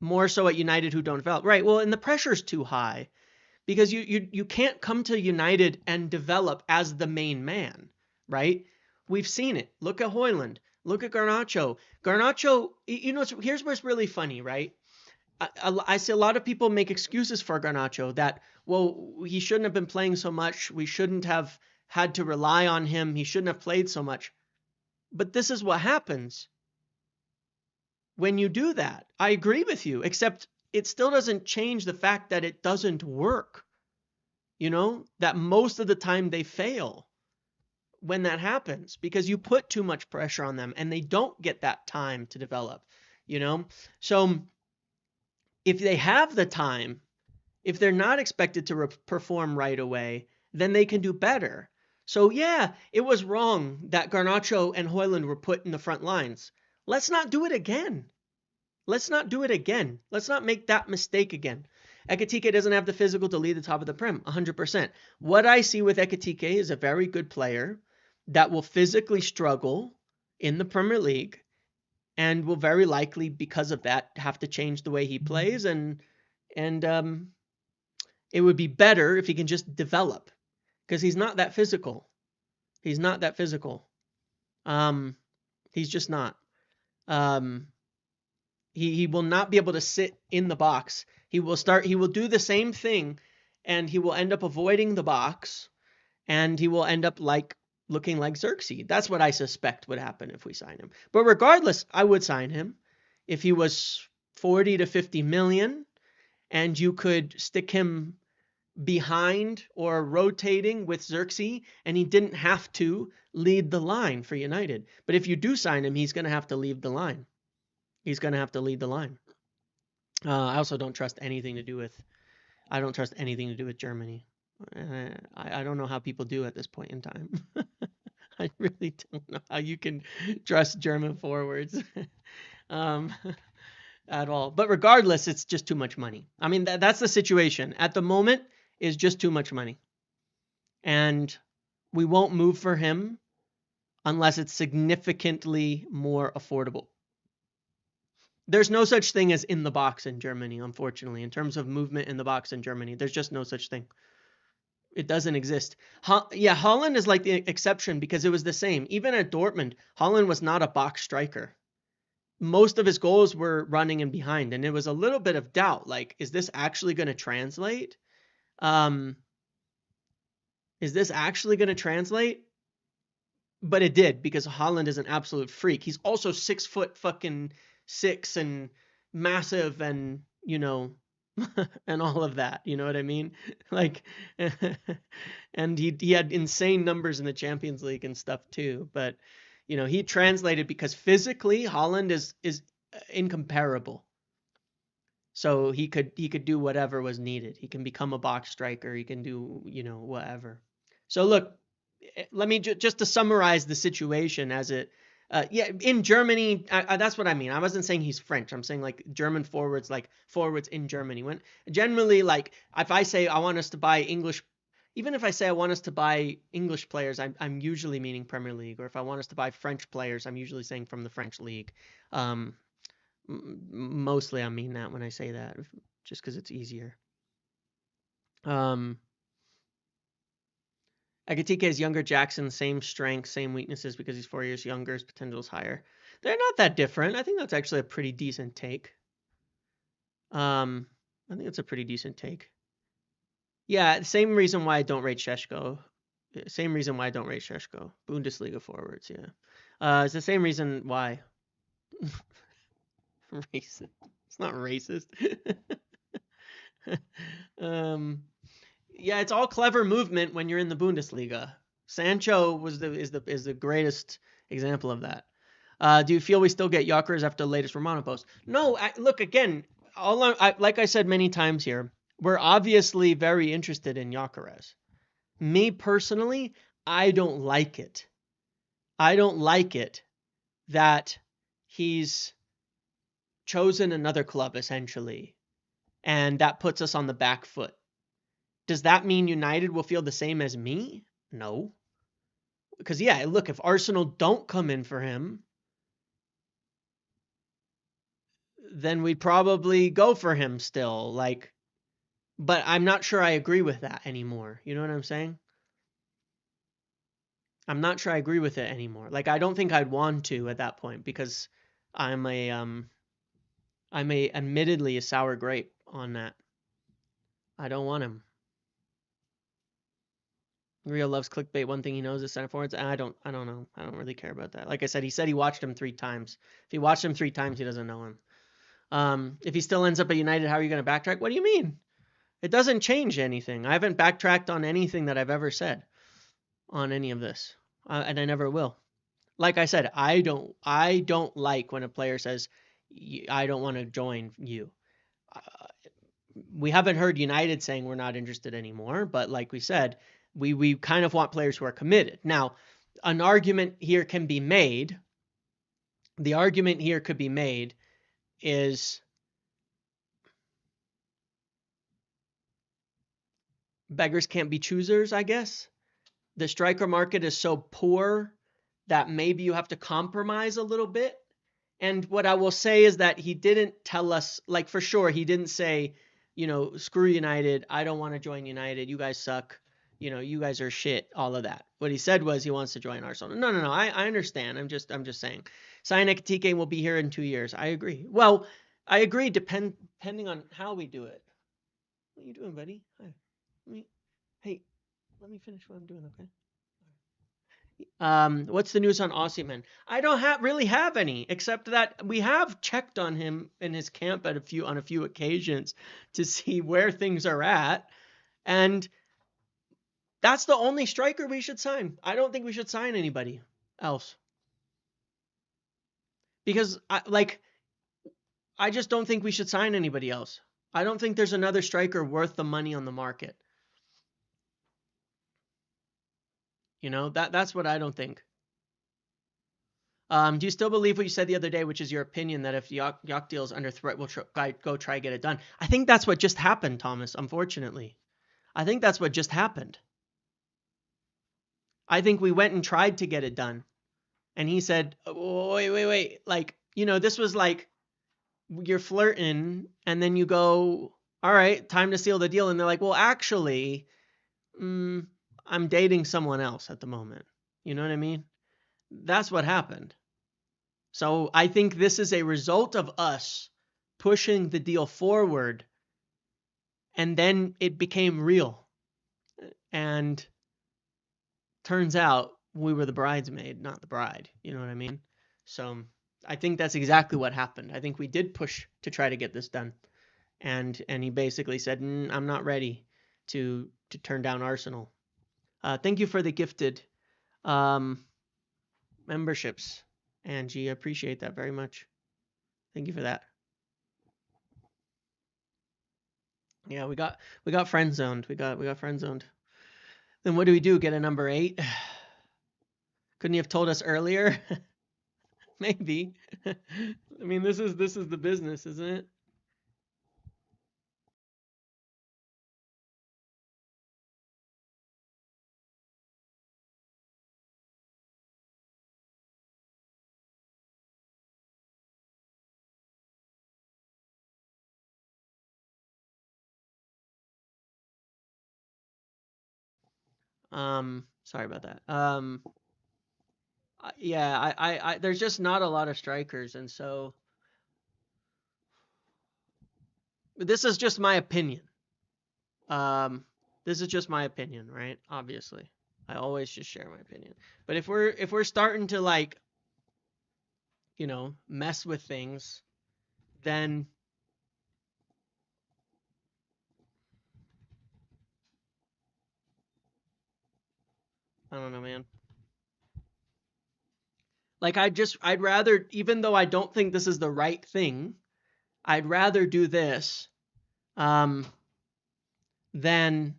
More so at United, who don't develop. Right, well, and the pressure's too high because you can't come to United and develop as the main man, right? We've seen it. Look at Hoyland. Look at Garnacho. Garnacho, here's what's really funny, right? I see a lot of people make excuses for Garnacho that, well, he shouldn't have been playing so much. We shouldn't have had to rely on him. He shouldn't have played so much. But this is what happens when you do that. I agree with you, except it still doesn't change the fact that it doesn't work. That most of the time they fail when that happens because you put too much pressure on them and they don't get that time to develop, So if they have the time, if they're not expected to perform right away, then they can do better. So yeah, it was wrong that Garnacho and Hoyland were put in the front lines. Let's not do it again. Let's not do it again. Let's not make that mistake again. Ekitike doesn't have the physical to lead the top of the Prem, 100%. What I see with Ekitike is a very good player that will physically struggle in the Premier League and will very likely, because of that, have to change the way he plays. And it would be better if he can just develop, because he's not that physical. He's not that physical. He's just not. He will not be able to sit in the box. He will do the same thing, and he will end up avoiding the box, and he will end up looking like Xerxes. That's what I suspect would happen if we sign him. But regardless, I would sign him if he was 40 to 50 million, and you could stick him behind or rotating with Xerxes, and he didn't have to lead the line for United. But if you do sign him, he's going to have to lead the line. He's going to have to lead the line. I also don't trust anything to do with. I don't trust anything to do with Germany. I don't know how people do at this point in time. I really don't know how you can trust German forwards at all. But regardless, it's just too much money. I mean, that's the situation at the moment. Is just too much money, and we won't move for him unless it's significantly more affordable. There's no such thing as in the box in Germany, unfortunately. In terms of movement in the box in Germany, there's just no such thing. It doesn't exist. Holland is like the exception because it was the same. Even at Dortmund, Holland was not a box striker. Most of his goals were running and behind, and it was a little bit of doubt. Like, is this actually going to translate? Is this actually going to translate? But it did, because Holland is an absolute freak. He's also 6'6" and massive, and and all of that. You know what I mean? Like, and he had insane numbers in the Champions League and stuff too. But he translated because physically Holland is incomparable. So he could do whatever was needed. He can become a box striker. He can do whatever. So look, let me just to summarize the situation as it. In Germany, that's what I mean. I wasn't saying he's French. I'm saying like German forwards, like forwards in Germany. When generally, like, if I say I want us to buy English, even if I say I want us to buy English players, I'm usually meaning Premier League. Or if I want us to buy French players, I'm usually saying from the French league. Mostly I mean that when I say that, just because it's easier. Ekatike is younger Jackson, same strength, same weaknesses because he's 4 years younger. His potential is higher. They're not that different. I think that's actually a pretty decent take. I think it's a pretty decent take. Yeah, same reason why I don't rate Sheshko. Same reason why I don't rate Sheshko. Bundesliga forwards, yeah. It's the same reason why. Racist. It's not racist. Yeah, it's all clever movement when you're in the Bundesliga. Sancho is the greatest example of that. Do you feel we still get Gyokeres after the latest Romano post? No, look again. Like I said many times here, we're obviously very interested in Gyokeres. Me personally, I don't like it. I don't like it that he's chosen another club essentially, and that puts us on the back foot. Does that mean United will feel the same as me? No. Because yeah, look, if Arsenal don't come in for him, then we'd probably go for him still. Like, but I'm not sure I agree with that anymore. You know what I'm saying? I'm not sure I agree with it anymore. Like, I don't think I'd want to at that point because I'm a admittedly a sour grape on that. I don't want him. Rio loves clickbait. One thing he knows is center forwards. I don't know. I don't really care about that. Like I said, he said he watched him 3 times. If he watched him 3 times, he doesn't know him. If he still ends up at United, how are you going to backtrack? What do you mean? It doesn't change anything. I haven't backtracked on anything that I've ever said on any of this, and I never will. Like I said, I don't like when a player says, "I don't want to join you." We haven't heard United saying we're not interested anymore, but like we said, we kind of want players who are committed. Now, an argument here can be made. The argument here could be made is beggars can't be choosers, I guess. The striker market is so poor that maybe you have to compromise a little bit. And what I will say is that he didn't tell us, like for sure, he didn't say, screw United. I don't want to join United. You guys suck. You guys are shit. All of that. What he said was he wants to join Arsenal. No. I understand. I'm just saying. Sign Ekatike will be here in 2 years. I agree. Well, I agree. Depending on how we do it. What are you doing, buddy? Hi. Let me finish what I'm doing, okay? What's the news on Osimhen? I don't really have any, except that we have checked on him in his camp on a few occasions to see where things are at, and that's the only striker we should sign. I don't think we should sign anybody else because I just don't think we should sign anybody else. I don't think there's another striker worth the money on the market. That's what I don't think. Do you still believe what you said the other day, which is your opinion that if Yok deal is under threat, we'll go try get it done? I think that's what just happened, Thomas, unfortunately. I think that's what just happened. I think we went and tried to get it done. And he said, oh, wait. Like, this was like you're flirting and then you go, all right, time to seal the deal. And they're like, well, actually, I'm dating someone else at the moment. You know what I mean? That's what happened. So I think this is a result of us pushing the deal forward, and then it became real. And turns out we were the bridesmaid, not the bride. You know what I mean? So I think that's exactly what happened. I think we did push to try to get this done. And he basically said, I'm not ready to turn down Arsenal. Thank you for the gifted memberships, Angie. I appreciate that very much. Thank you for that. Yeah, we got friend zoned. We got friend zoned. Then what do we do? Get a number 8? Couldn't you have told us earlier? Maybe. I mean, this is the business, isn't it? Sorry about that. Yeah, there's just not a lot of strikers, and so this is just my opinion. Um, this is just my opinion, right? Obviously, I always just share my opinion. But if we're starting to like, mess with things, then I don't know, man. Like I'd rather, even though I don't think this is the right thing, I'd rather do this um, than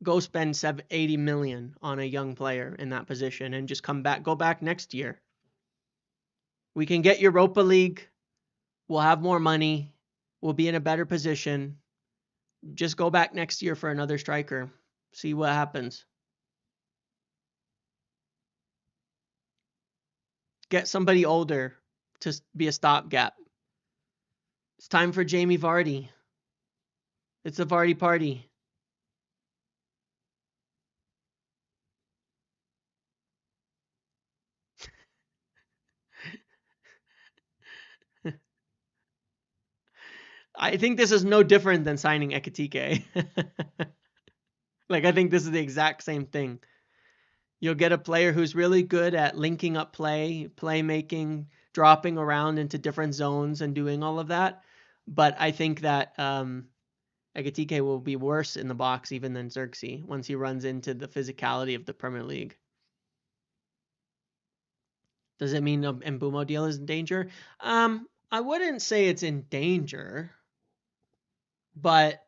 go spend 80 million on a young player in that position and just go back next year. We can get Europa League. We'll have more money. We'll be in a better position. Just go back next year for another striker. See what happens. Get somebody older to be a stopgap. It's time for Jamie Vardy. It's a Vardy party. I think this is no different than signing Ekitike. Like, I think this is the exact same thing. You'll get a player who's really good at linking up playmaking, dropping around into different zones and doing all of that. But I think that Ekitike will be worse in the box even than Xerxes once he runs into the physicality of the Premier League. Does it mean Mbumo deal is in danger? I wouldn't say it's in danger, but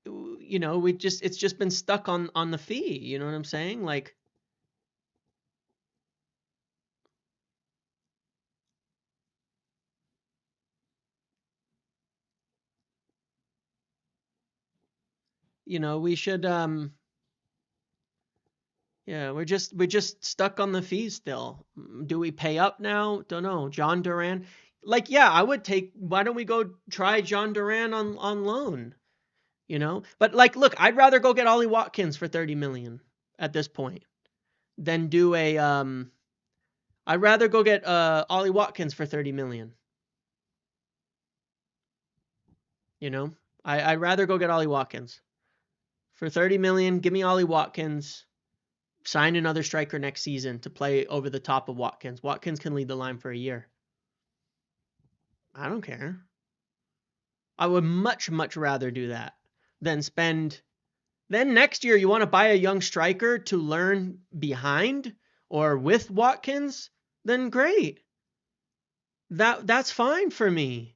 it's just been stuck on the fee. You know what I'm saying? Like, we should yeah, we're just stuck on the fees still. Do we pay up now? Don't know. John Duran. Like, yeah, why don't we go try John Duran on loan? But like, look, I'd rather go get Ollie Watkins for 30 million at this point than do a I'd rather go get Ollie Watkins for 30 million. I'd rather go get Ollie Watkins for 30 million. Give me Ollie Watkins. Sign another striker next season to play over the top of Watkins. Watkins can lead the line for a year. I don't care. I would much, much rather do that than spend. Then next year, you want to buy a young striker to learn behind or with Watkins? Then great. That's fine for me.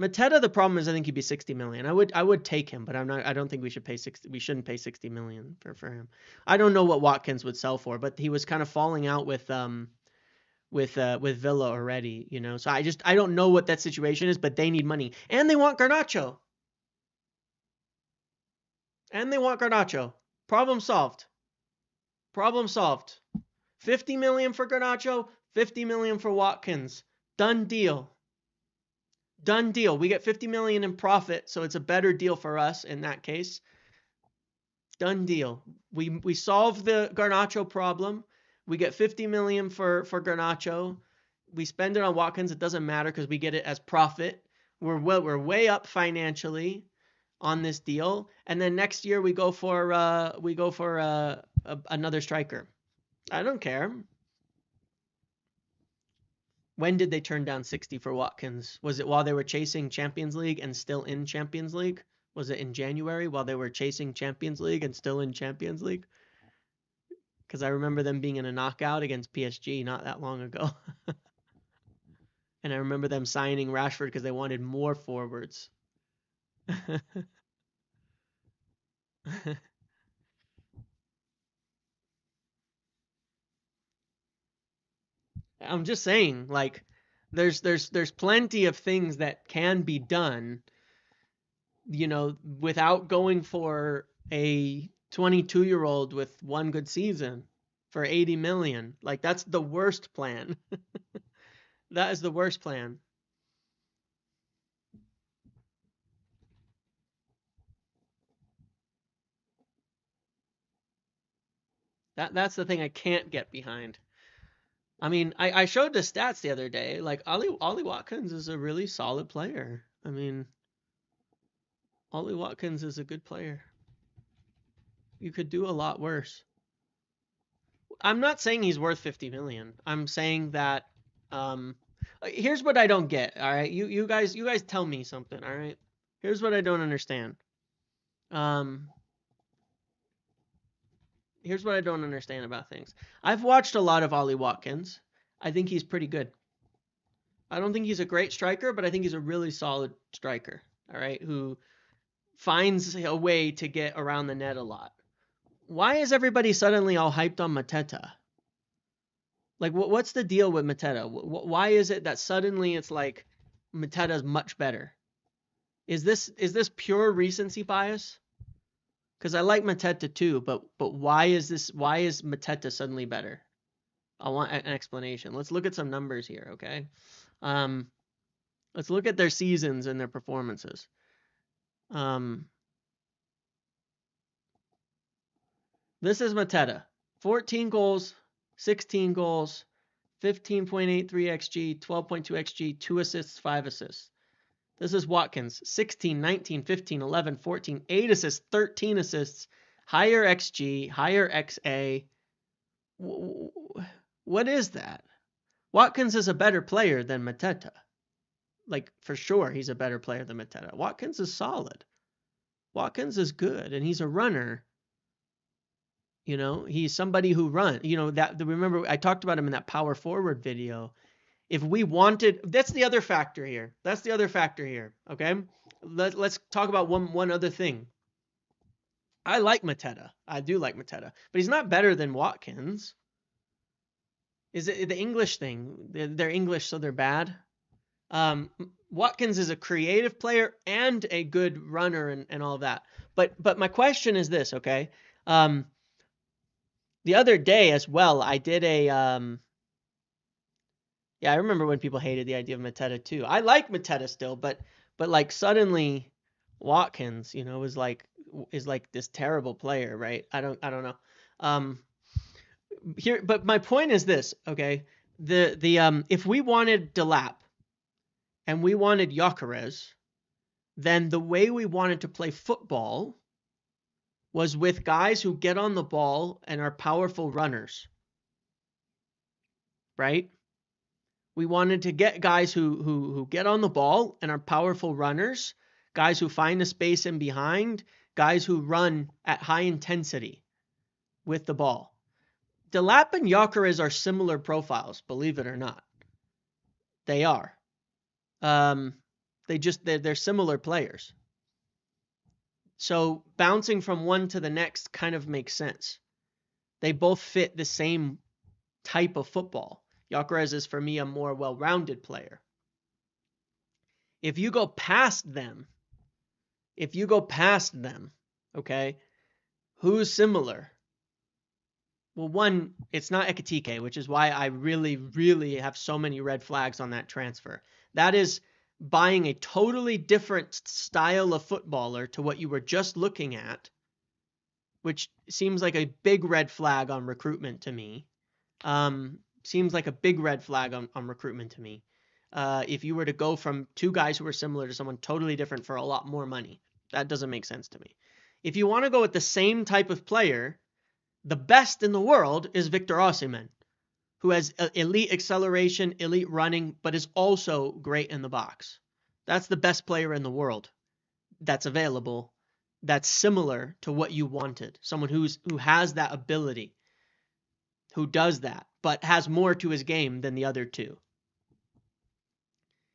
Mateta, the problem is I think he'd be 60 million. I would take him, but I don't think we shouldn't pay 60 million for him. I don't know what Watkins would sell for, but he was kind of falling out with Villa already, So I don't know what that situation is, but they need money. And they want Garnacho. Problem solved. 50 million for Garnacho, 50 million for Watkins. Done deal. We get 50 million in profit, so it's a better deal for us in that case. Done deal. We solve the Garnacho problem. We get 50 million for Garnacho. We spend it on Watkins. It doesn't matter because we get it as profit. We're way up financially on this deal, and then next year we go for another striker. I don't care. When did they turn down 60 for Watkins? Was it while they were chasing Champions League and still in Champions League? Was it in January while they were chasing Champions League and still in Champions League? Because I remember them being in a knockout against PSG not that long ago. And I remember them signing Rashford because they wanted more forwards. I'm just saying, like, there's plenty of things that can be done, without going for a 22-year-old with one good season for 80 million. Like, that's the worst plan. That is the worst plan. That's the thing I can't get behind. I mean, I showed the stats the other day. Like Ollie Watkins is a really solid player. I mean, Ollie Watkins is a good player. You could do a lot worse. I'm not saying he's worth 50 million. I'm saying that here's what I don't get, all right? You guys tell me something, all right? Here's what I don't understand. Um Here's what I don't understand about things. I've watched a lot of Ollie Watkins. I think he's pretty good. I don't think he's a great striker, but I think he's a really solid striker, all right, who finds a way to get around the net a lot. Why is everybody suddenly all hyped on Mateta? Like, what's the deal with Mateta? Why is it that suddenly it's like Mateta's much better? Is this pure recency bias? Because I like Mateta too, but why is Mateta suddenly better? I want an explanation. Let's look at some numbers here, okay? Let's look at their seasons and their performances. This is Mateta. 14 goals, 16 goals, 15.83 xG, 12.2 xG, 2 assists, 5 assists. This is Watkins. 16, 19, 15, 11, 14, 8 assists, 13 assists, higher xG, higher XA. What is that? Watkins is a better player than Mateta. Like, for sure, he's a better player than Mateta. Watkins is solid. Watkins is good, and he's a runner. You know, he's somebody who runs. You know, remember I talked about him in that power forward video. If we wanted, that's the other factor here. Okay, let's talk about one other thing. I like Mateta. I do like Mateta, but he's not better than Watkins. Is it the English thing? They're English, so they're bad. Watkins is a creative player and a good runner and all of that. But my question is this, okay? The other day as well, I did a yeah, I remember when people hated the idea of Mateta too. I like Mateta still, but like suddenly Watkins, you know, is like this terrible player, right? I don't know. Here, but my point is this, okay? The if we wanted Delap and we wanted Gyokeres, then the way we wanted to play football was with guys who get on the ball and are powerful runners, right? We wanted to get guys who get on the ball and are powerful runners, guys who find a space in behind, guys who run at high intensity with the ball. Delap and Gyokeres are similar profiles, believe it or not. They are. They're similar players. So bouncing from one to the next kind of makes sense. They both fit the same type of football. Gyokeres is, for me, a more well-rounded player. If you go past them, okay, who's similar? Well, one, it's not Ekitike, which is why I really, really have so many red flags on that transfer. That is buying a totally different style of footballer to what you were just looking at, which seems like a big red flag on recruitment to me. Seems like a big red flag on recruitment to me. If you were to go from two guys who were similar to someone totally different for a lot more money, that doesn't make sense to me. If you want to go with the same type of player, the best in the world is Victor Osimhen, who has elite acceleration, elite running, but is also great in the box. That's the best player in the world that's available, that's similar to what you wanted. Someone who has that ability, who does that, but has more to his game than the other two.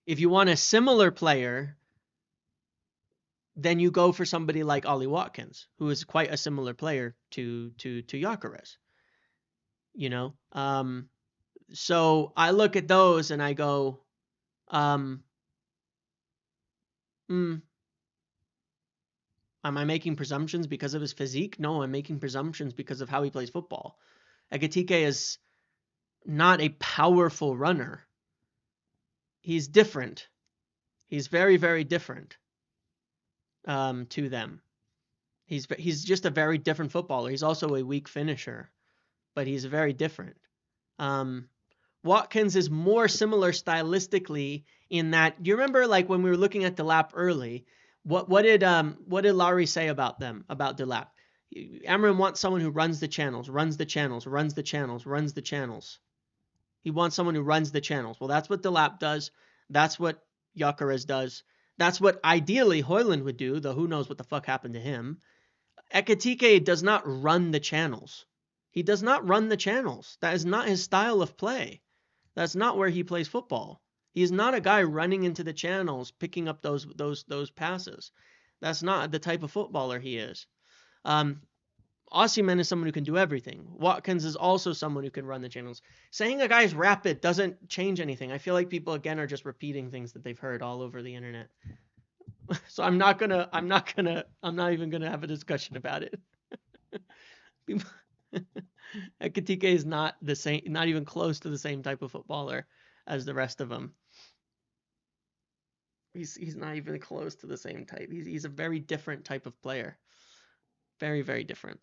If you want a similar player, then you go for somebody like Ollie Watkins, who is quite a similar player to Gyokeres. You know? So I look at those and I go, am I making presumptions because of his physique? No, I'm making presumptions because of how he plays football. Ekitike is not a powerful runner. He's different. He's very, very different to them. He's just a very different footballer. He's also a weak finisher. but he's very different. Watkins is more similar stylistically in that, you remember like when we were looking at Delap early, what did Lowry say about Delap? Amarim wants someone who runs the channels. He wants someone who runs the channels. Well, that's what Delap does. That's what Gyokeres does. That's what ideally Hoyland would do, though who knows what the fuck happened to him. Ekitike does not run the channels. He does not run the channels. That is not his style of play. That's not where he plays football. He's not a guy running into the channels, picking up those passes. That's not the type of footballer he is. Osimhen is someone who can do everything. Watkins is also someone who can run the channels. Saying a guy's rapid doesn't change anything. I feel like people again are just repeating things that they've heard all over the internet. So I'm not even gonna have a discussion about it. Ekitike is not the same, not even close to the same type of footballer as the rest of them. He's not even close to the same type. He's a very different type of player. Very, very different.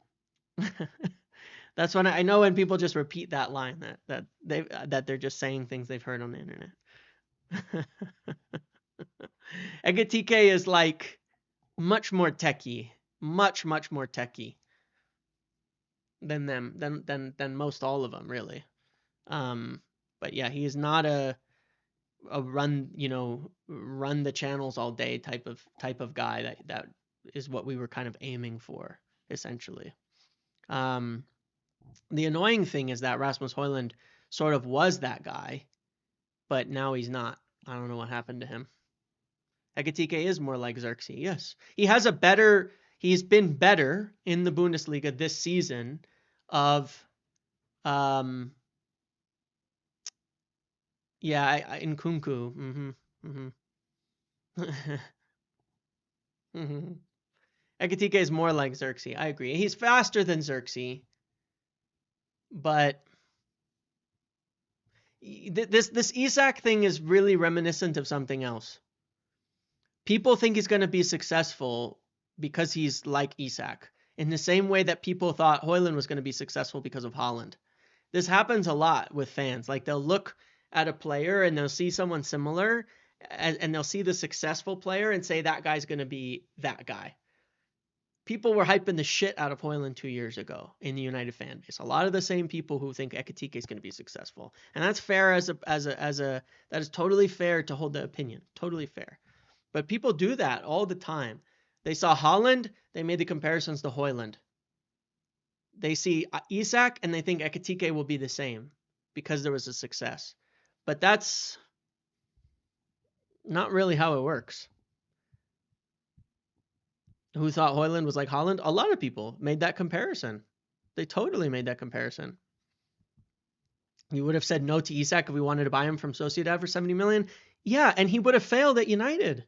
That's when I know when people just repeat that line that they're just saying things they've heard on the internet. Ekitike is like much more techie, much more techie than them, than most all of them really. But yeah, he is not a run the channels all day type of guy. That is what we were kind of aiming for essentially. The annoying thing is that Rasmus Højlund sort of was that guy, but now he's not. I don't know what happened to him. Ekitike is more like Xerxes. Yes, he's been better in the Bundesliga this season of in Kunku. Ekitike is more like Xerxes. I agree. He's faster than Xerxes, but this Isak thing is really reminiscent of something else. People think he's going to be successful because he's like Isak, in the same way that people thought Højlund was going to be successful because of Haaland. This happens a lot with fans. Like they'll look at a player and they'll see someone similar and they'll see the successful player and say that guy's going to be that guy. People were hyping the shit out of Højlund 2 years ago in the United fan base. A lot of the same people who think Ekitike is going to be successful, and that's fair that is totally fair to hold the opinion, totally fair. But people do that all the time. They saw Haaland, they made the comparisons to Højlund. They see Isak and they think Ekitike will be the same because there was a success. But that's not really how it works. Who thought Højlund was like Haaland? A lot of people made that comparison. They totally made that comparison. You would have said no to Isak if we wanted to buy him from Sociedad for 70 million. Yeah, and he would have failed at United.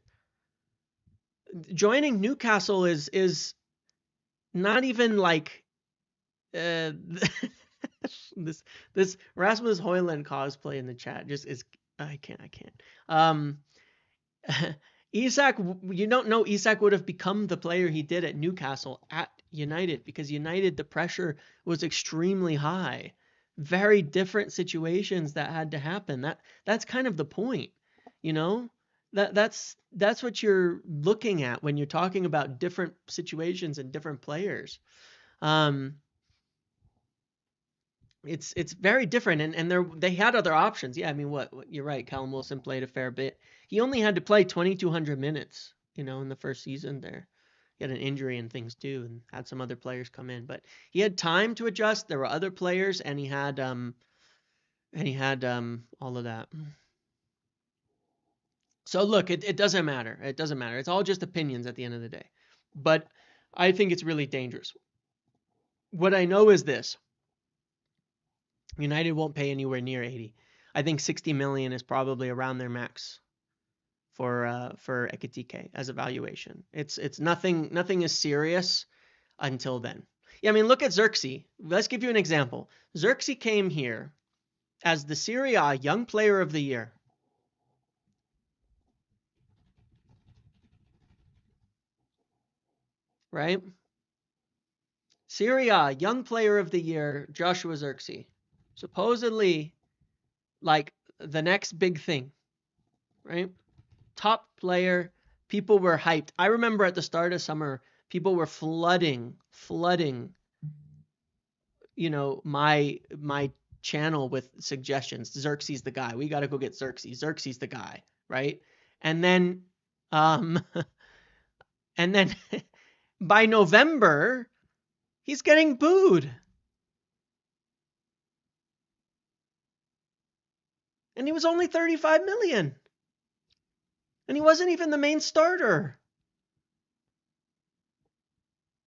Joining Newcastle is not even like this Rasmus Højlund cosplay in the chat just is I can't. Isak, you don't know Isak would have become the player he did at Newcastle at United, because United, the pressure was extremely high. Very different situations that had to happen. That's kind of the point, you know? That's what you're looking at when you're talking about different situations and different players. It's very different, and they had other options. Yeah, I mean, what you're right. Callum Wilson played a fair bit. He only had to play 2,200 minutes, in the first season there. He had an injury and things too, and had some other players come in, but he had time to adjust. There were other players, and he had all of that. So look, it doesn't matter. It doesn't matter. It's all just opinions at the end of the day. But I think it's really dangerous. What I know is this. United won't pay anywhere near 80. I think 60 million is probably around their max for Ekitike as a valuation. It's nothing is serious until then. Yeah, I mean, look at Xerxes. Let's give you an example. Xerxes came here as the Serie A Young Player of the Year. Right? Syria, young player of the year, Joshua Zirkzee. Supposedly, like the next big thing, right? Top player. People were hyped. I remember at the start of summer, people were flooding, my channel with suggestions. Xerxes the guy. We got to go get Xerxes. Xerxes the guy, right? And then, um, and then by November, he's getting booed. And he was only 35 million. And he wasn't even the main starter.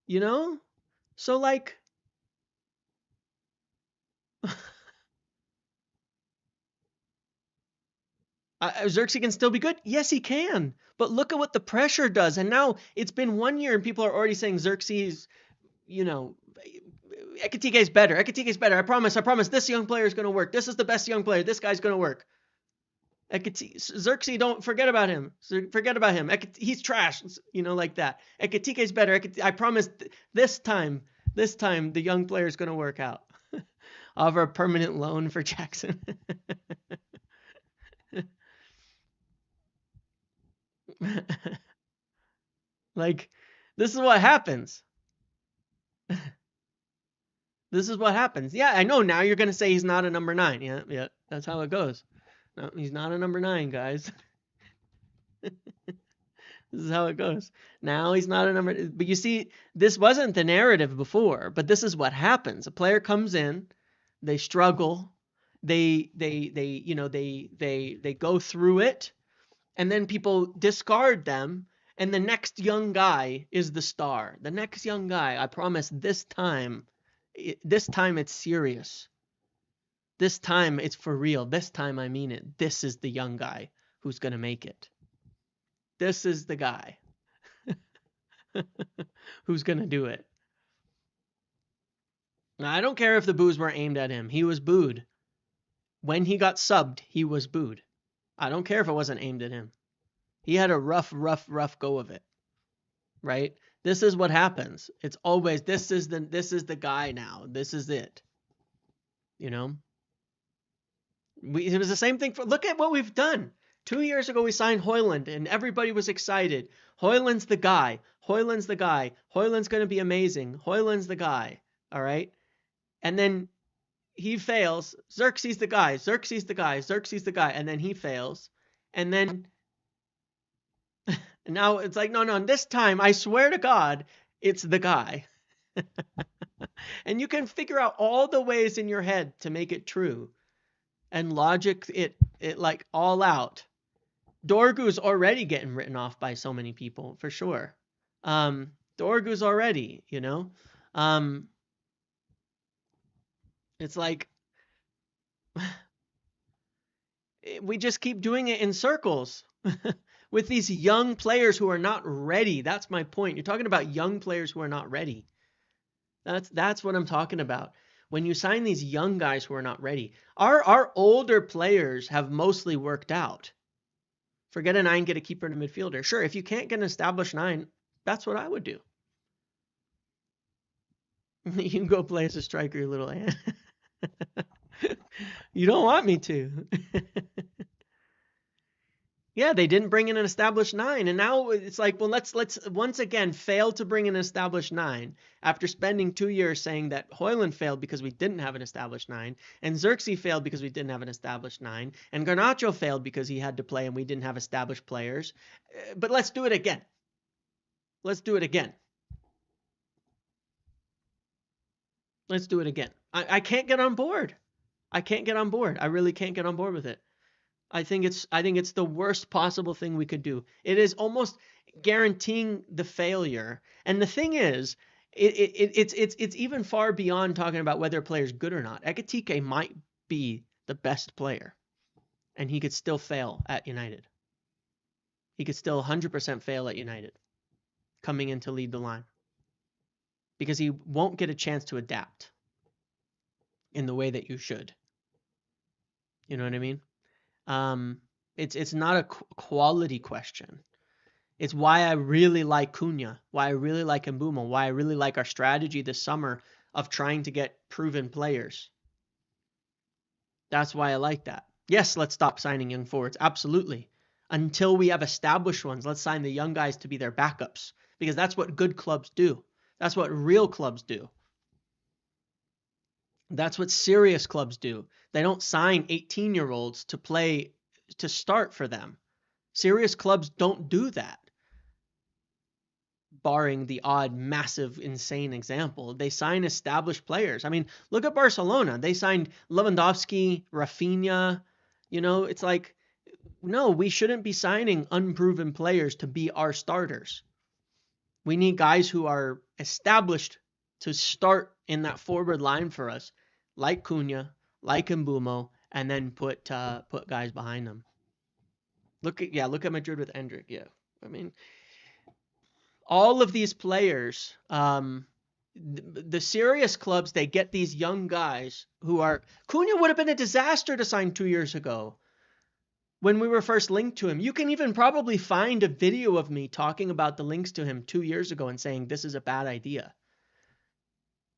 You know? So like Xerxes can still be good? Yes, he can. But look at what the pressure does. And now it's been 1 year and people are already saying Xerxes, Ekatike's better. Ekatike's better. I promise. This young player is going to work. This is the best young player. This guy's going to work. Xerxes, don't forget about him. Forget about him. He's trash. Like that. Ekatike's better. I promise this time the young player is going to work out. Offer a permanent loan for Jackson. Like, this is what happens. This is what happens. Yeah, I know. Now you're going to say he's not a number 9. Yeah. That's how it goes. No, he's not a number 9, guys. This is how it goes. Now he's not a number. But you see, this wasn't the narrative before. But this is what happens. A player comes in, they struggle, they go through it, and then people discard them. And the next young guy is the star. The next young guy, I promise, this time it's serious. This time it's for real. This time I mean it. This is the young guy who's going to make it. This is the guy who's going to do it. Now, I don't care if the boos were aimed at him. He was booed. When he got subbed, he was booed. I don't care if it wasn't aimed at him. He had a rough go of it. Right? This is what happens. It's always this is the guy now. This is it. It was the same thing look at what we've done. 2 years ago we signed Højlund and everybody was excited. Højlund's the guy. Højlund's the guy. Højlund's going to be amazing. Højlund's the guy. All right? And then he fails. Xerxes the guy. Xerxes the guy. Xerxes the guy. And then he fails. And then now it's like, no, this time, I swear to God, it's the guy. And you can figure out all the ways in your head to make it true. And logic it like all out. Dorgu's already getting written off by so many people, for sure. Dorgu's already, it's like we just keep doing it in circles with these young players who are not ready. That's my point. You're talking about young players who are not ready. That's what I'm talking about. When you sign these young guys who are not ready, our older players have mostly worked out. Forget a 9, get a keeper and a midfielder. Sure, if you can't get an established 9, that's what I would do. You can go play as a striker, you little ant. You don't want me to. Yeah, they didn't bring in an established 9, and now it's like, well, let's once again fail to bring in an established 9 after spending 2 years saying that Højlund failed because we didn't have an established 9, and Xerxes failed because we didn't have an established 9, and Garnacho failed because he had to play and we didn't have established players. But let's do it again. Let's do it again. Let's do it again. I can't get on board. I can't get on board. I really can't get on board with it. I think it's the worst possible thing we could do. It is almost guaranteeing the failure. And the thing is, it's even far beyond talking about whether a player's good or not. Ekatike might be the best player, and he could still fail at United. He could still 100% fail at United, coming in to lead the line, because he won't get a chance to adapt in the way that you should. You know what I mean? It's not a quality question. It's why I really like Cunha, why I really like Mbeumo, why I really like our strategy this summer of trying to get proven players. That's why I like that. Yes, let's stop signing young forwards. Absolutely. Until we have established ones, let's sign the young guys to be their backups because that's what good clubs do. That's what real clubs do. That's what serious clubs do. They don't sign 18-year-olds to play, to start for them. Serious clubs don't do that. Barring the odd, massive, insane example, they sign established players. I mean, look at Barcelona. They signed Lewandowski, Rafinha. You know, it's like, no, we shouldn't be signing unproven players to be our starters. We need guys who are established to start in that forward line for us, like Cunha, like Mbeumo, and then put guys behind them. Look at Madrid with Endrick. Yeah, I mean, all of these players, the serious clubs, they get these young guys who are. Cunha would have been a disaster to sign 2 years ago when we were first linked to him. You can even probably find a video of me talking about the links to him 2 years ago and saying this is a bad idea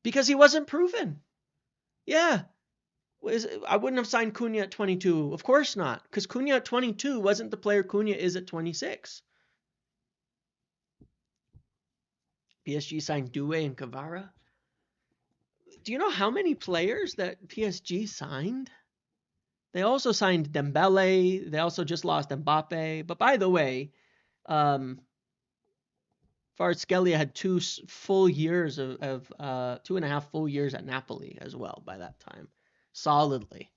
because he wasn't proven. Yeah, I wouldn't have signed Cunha at 22. Of course not, because Cunha at 22 wasn't the player Cunha is at 26. PSG signed Doué and Kvara. Do you know how many players that PSG signed? They also signed Dembele. They also just lost Mbappe. But by the way, Kvaratskhelia had 2.5 full years at Napoli as well by that time. Solidly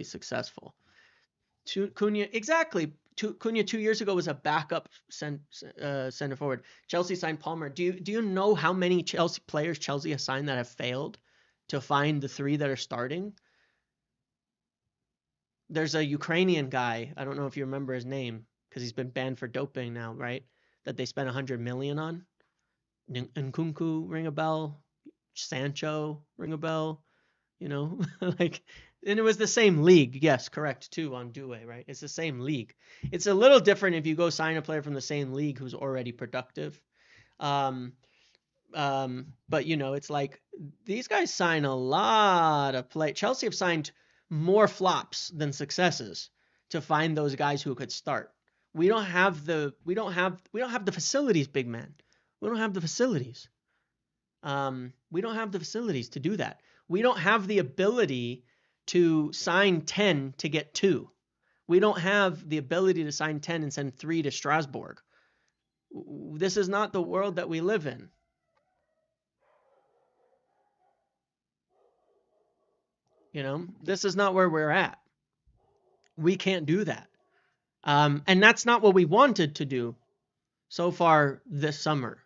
successful. Cunha, exactly. Cunha 2 years ago was a backup center forward. Chelsea signed Palmer. Do you know how many Chelsea has signed that have failed to find the 3 that are starting? There's a Ukrainian guy. I don't know if you remember his name because he's been banned for doping now, right? That they spent 100 million on. Nkunku, ring a bell. Sancho, ring a bell. You know, like, and it was the same league. Yes, correct too on Doué, right? It's the same league. It's a little different if you go sign a player from the same league who's already productive. But you know, it's like these guys sign a lot of play. Chelsea have signed more flops than successes to find those guys who could start. We don't have the facilities, big man. We don't have the facilities. We don't have the facilities to do that. We don't have the ability to sign 10 to get 2. We don't have the ability to sign 10 and send 3 to Strasbourg. This is not the world that we live in. You know, this is not where we're at. We can't do that. And that's not what we wanted to do so far this summer.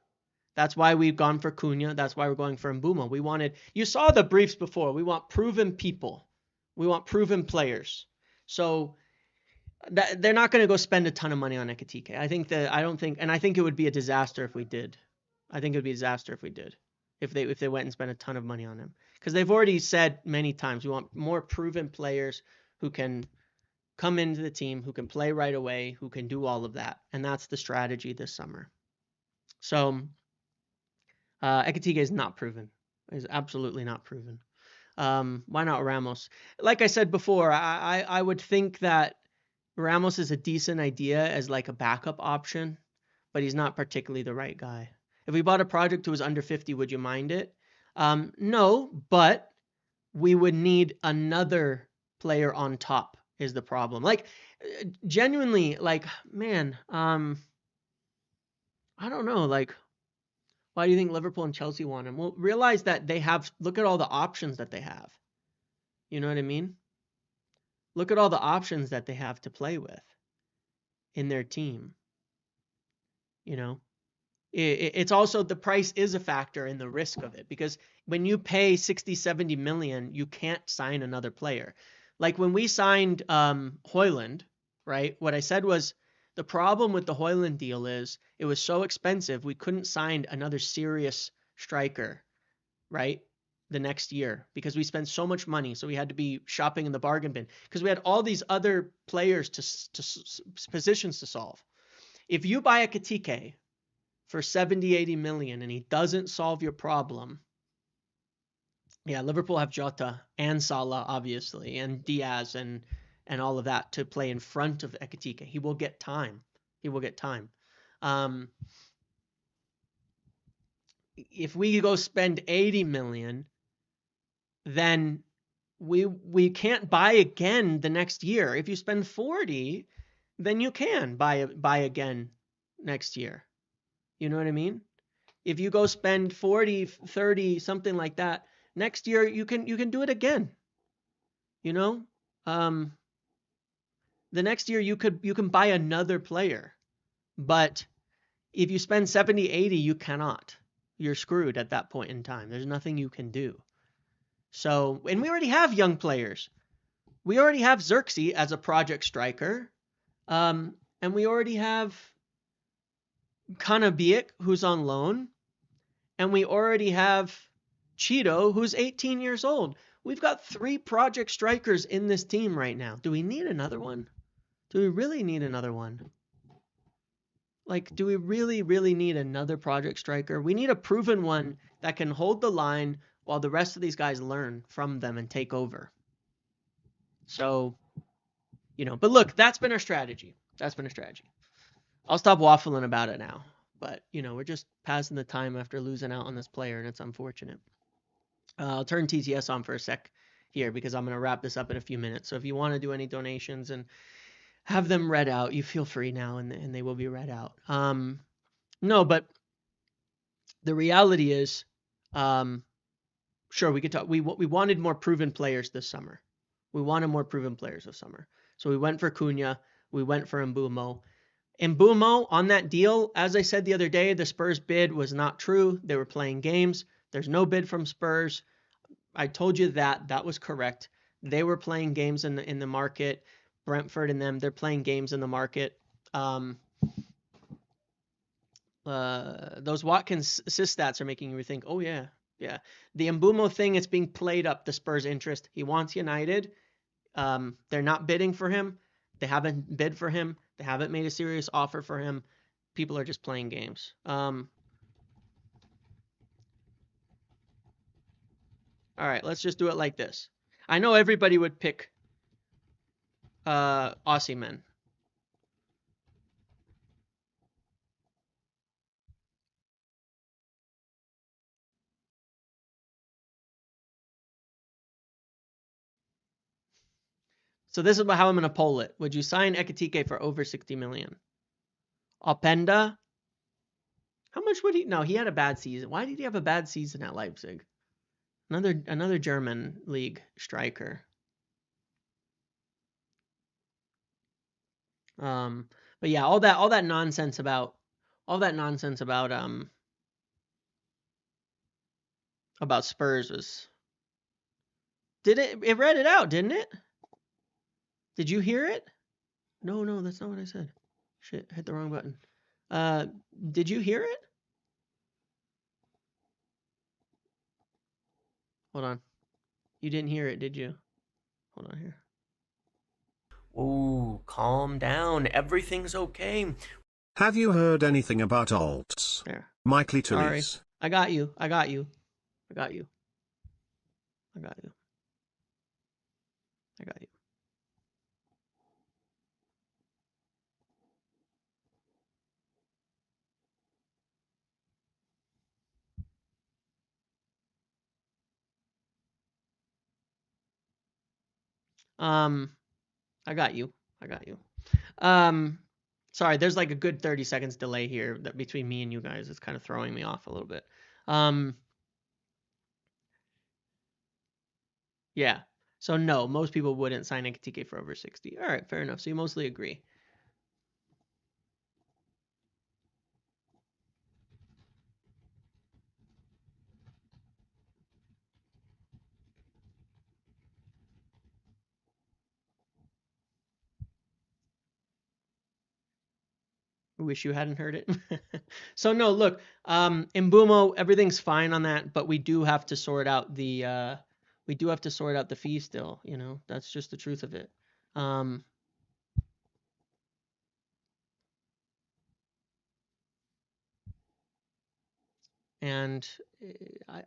That's why we've gone for Cunha. That's why we're going for Mbeumo. You saw the briefs before. We want proven people. We want proven players. So they're not going to go spend a ton of money on Ekitike. I think it would be a disaster if we did. I think it would be a disaster if we did. If they went and spent a ton of money on him. Because they've already said many times we want more proven players who can come into the team, who can play right away, who can do all of that. And that's the strategy this summer. So Ekitike is not proven. Is absolutely not proven. Why not Ramos? Like I said before, I would think that Ramos is a decent idea as like a backup option, but he's not particularly the right guy. If we bought a project who was under 50, would you mind it? No, but we would need another player on top is the problem. Like, genuinely, like, man, I don't know, like, why do you think Liverpool and Chelsea want him? Well, realize that look at all the options that they have. You know what I mean? Look at all the options that they have to play with in their team. You know, it's also, the price is a factor in the risk of it, because when you pay 60, 70 million, you can't sign another player. Like when we signed Højlund, right? What I said was the problem with the Højlund deal is it was so expensive we couldn't sign another serious striker, right? The next year because we spent so much money, so we had to be shopping in the bargain bin because we had all these other players to positions to solve. If you buy a Ekitike for 70, 80 million and he doesn't solve your problem, yeah, Liverpool have Jota and Salah, obviously, and Diaz and all of that to play in front of Ekitike. He will get time. He will get time. If we go spend 80 million, then we can't buy again the next year. If you spend 40, then you can buy again next year. You know what I mean? If you go spend 40, 30, something like that, next year you can do it again. You know? The next year you can buy another player. But if you spend 70, 80, you cannot. You're screwed at that point in time. There's nothing you can do. So, and we already have young players. We already have Xerxes as a project striker. And we already have Kanabiak, who's on loan. And we already have Cheeto, who's 18 years old. We've got 3 project strikers in this team right now. Do we need another one? Do we really need another one? Like, do we really, really need another project striker? We need a proven one that can hold the line while the rest of these guys learn from them and take over. So, but look, that's been our strategy. That's been a strategy. I'll stop waffling about it now. But, we're just passing the time after losing out on this player, and it's unfortunate. I'll turn TTS on for a sec here because I'm going to wrap this up in a few minutes. So if you want to do any donations and have them read out, you feel free now, and they will be read out. No, but the reality is, sure, we could talk. We wanted more proven players this summer. So we went for Cunha. We went for Mbumo. Mbumo, on that deal, as I said the other day, the Spurs bid was not true. They were playing games. There's no bid from Spurs. I told you that. That was correct. They were playing games in the market. Brentford and them, they're playing games in the market. Those Watkins assist stats are making you think, oh, yeah. The Mbumo thing is being played up, the Spurs' interest. He wants United. They're not bidding for him. They haven't bid for him. They haven't made a serious offer for him. People are just playing games. All right, let's just do it like this. I know everybody would pick Osimhen. So this is how I'm going to poll it. Would you sign Ekitike for over 60 million? Openda? How much would he? No, he had a bad season. Why did he have a bad season at Leipzig? Another German league striker. But yeah, all that nonsense about Spurs was. It read it out, didn't it? Did you hear it? No, that's not what I said. Shit, hit the wrong button. Did you hear it? Hold on. You didn't hear it, did you? Hold on here. Ooh, calm down. Everything's okay. Have you heard anything about alts? There. Mikely Sorry. Therese. I got you. I got you. Sorry, there's like a good 30 seconds delay here that between me and you guys. It's kind of throwing me off a little bit. Yeah. So no, most people wouldn't sign Ekitike for over 60. All right, fair enough. So you mostly agree. Wish you hadn't heard it. So no, look, Mbumo, everything's fine on that, but we do have to sort out the fee still, That's just the truth of it. and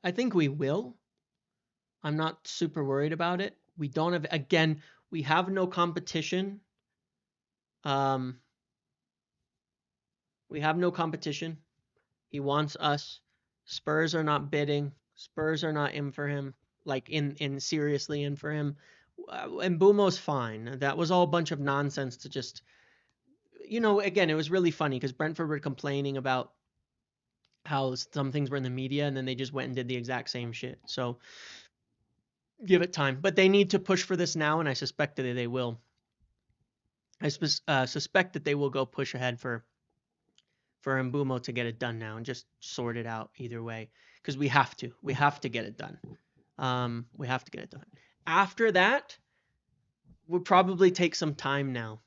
I think we will. I'm not super worried about it. We don't have, again, we have no competition. Um, we have no competition. He wants us. Spurs are not bidding. Spurs are not in for him, like in seriously in for him. And Bumo's fine. That was all a bunch of nonsense to just, again, it was really funny because Brentford were complaining about how some things were in the media and then they just went and did the exact same shit. So give it time. But they need to push for this now, and I suspect that they will. I suspect that they will go push ahead for Mbumo to get it done now and just sort it out either way because we have to. We have to get it done. We have to get it done. After that, we'll probably take some time now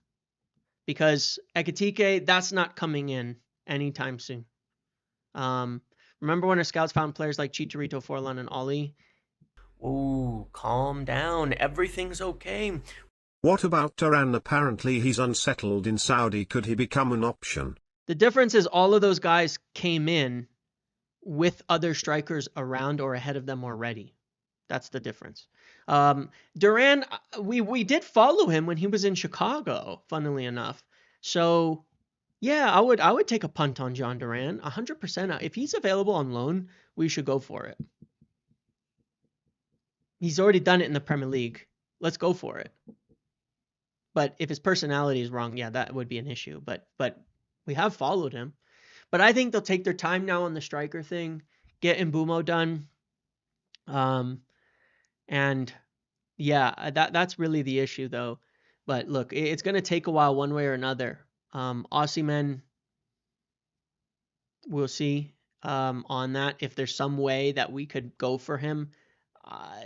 because Ekitike, that's not coming in anytime soon. Remember when our scouts found players like Chicharito, Forlan, and Ollie? Ooh, calm down. Everything's okay. What about Turan? Apparently he's unsettled in Saudi. Could he become an option? The difference is all of those guys came in with other strikers around or ahead of them already. That's the difference. Duran, we did follow him when he was in Chicago, funnily enough. So yeah, I would take a punt on John Duran, 100%. If he's available on loan, we should go for it. He's already done it in the Premier League. Let's go for it. But if his personality is wrong, yeah, that would be an issue. But we have followed him. But I think they'll take their time now on the striker thing, get Mbumo done. And yeah, that's really the issue though. But look, it's going to take a while one way or another. Osimhen, we'll see on that. If there's some way that we could go for him,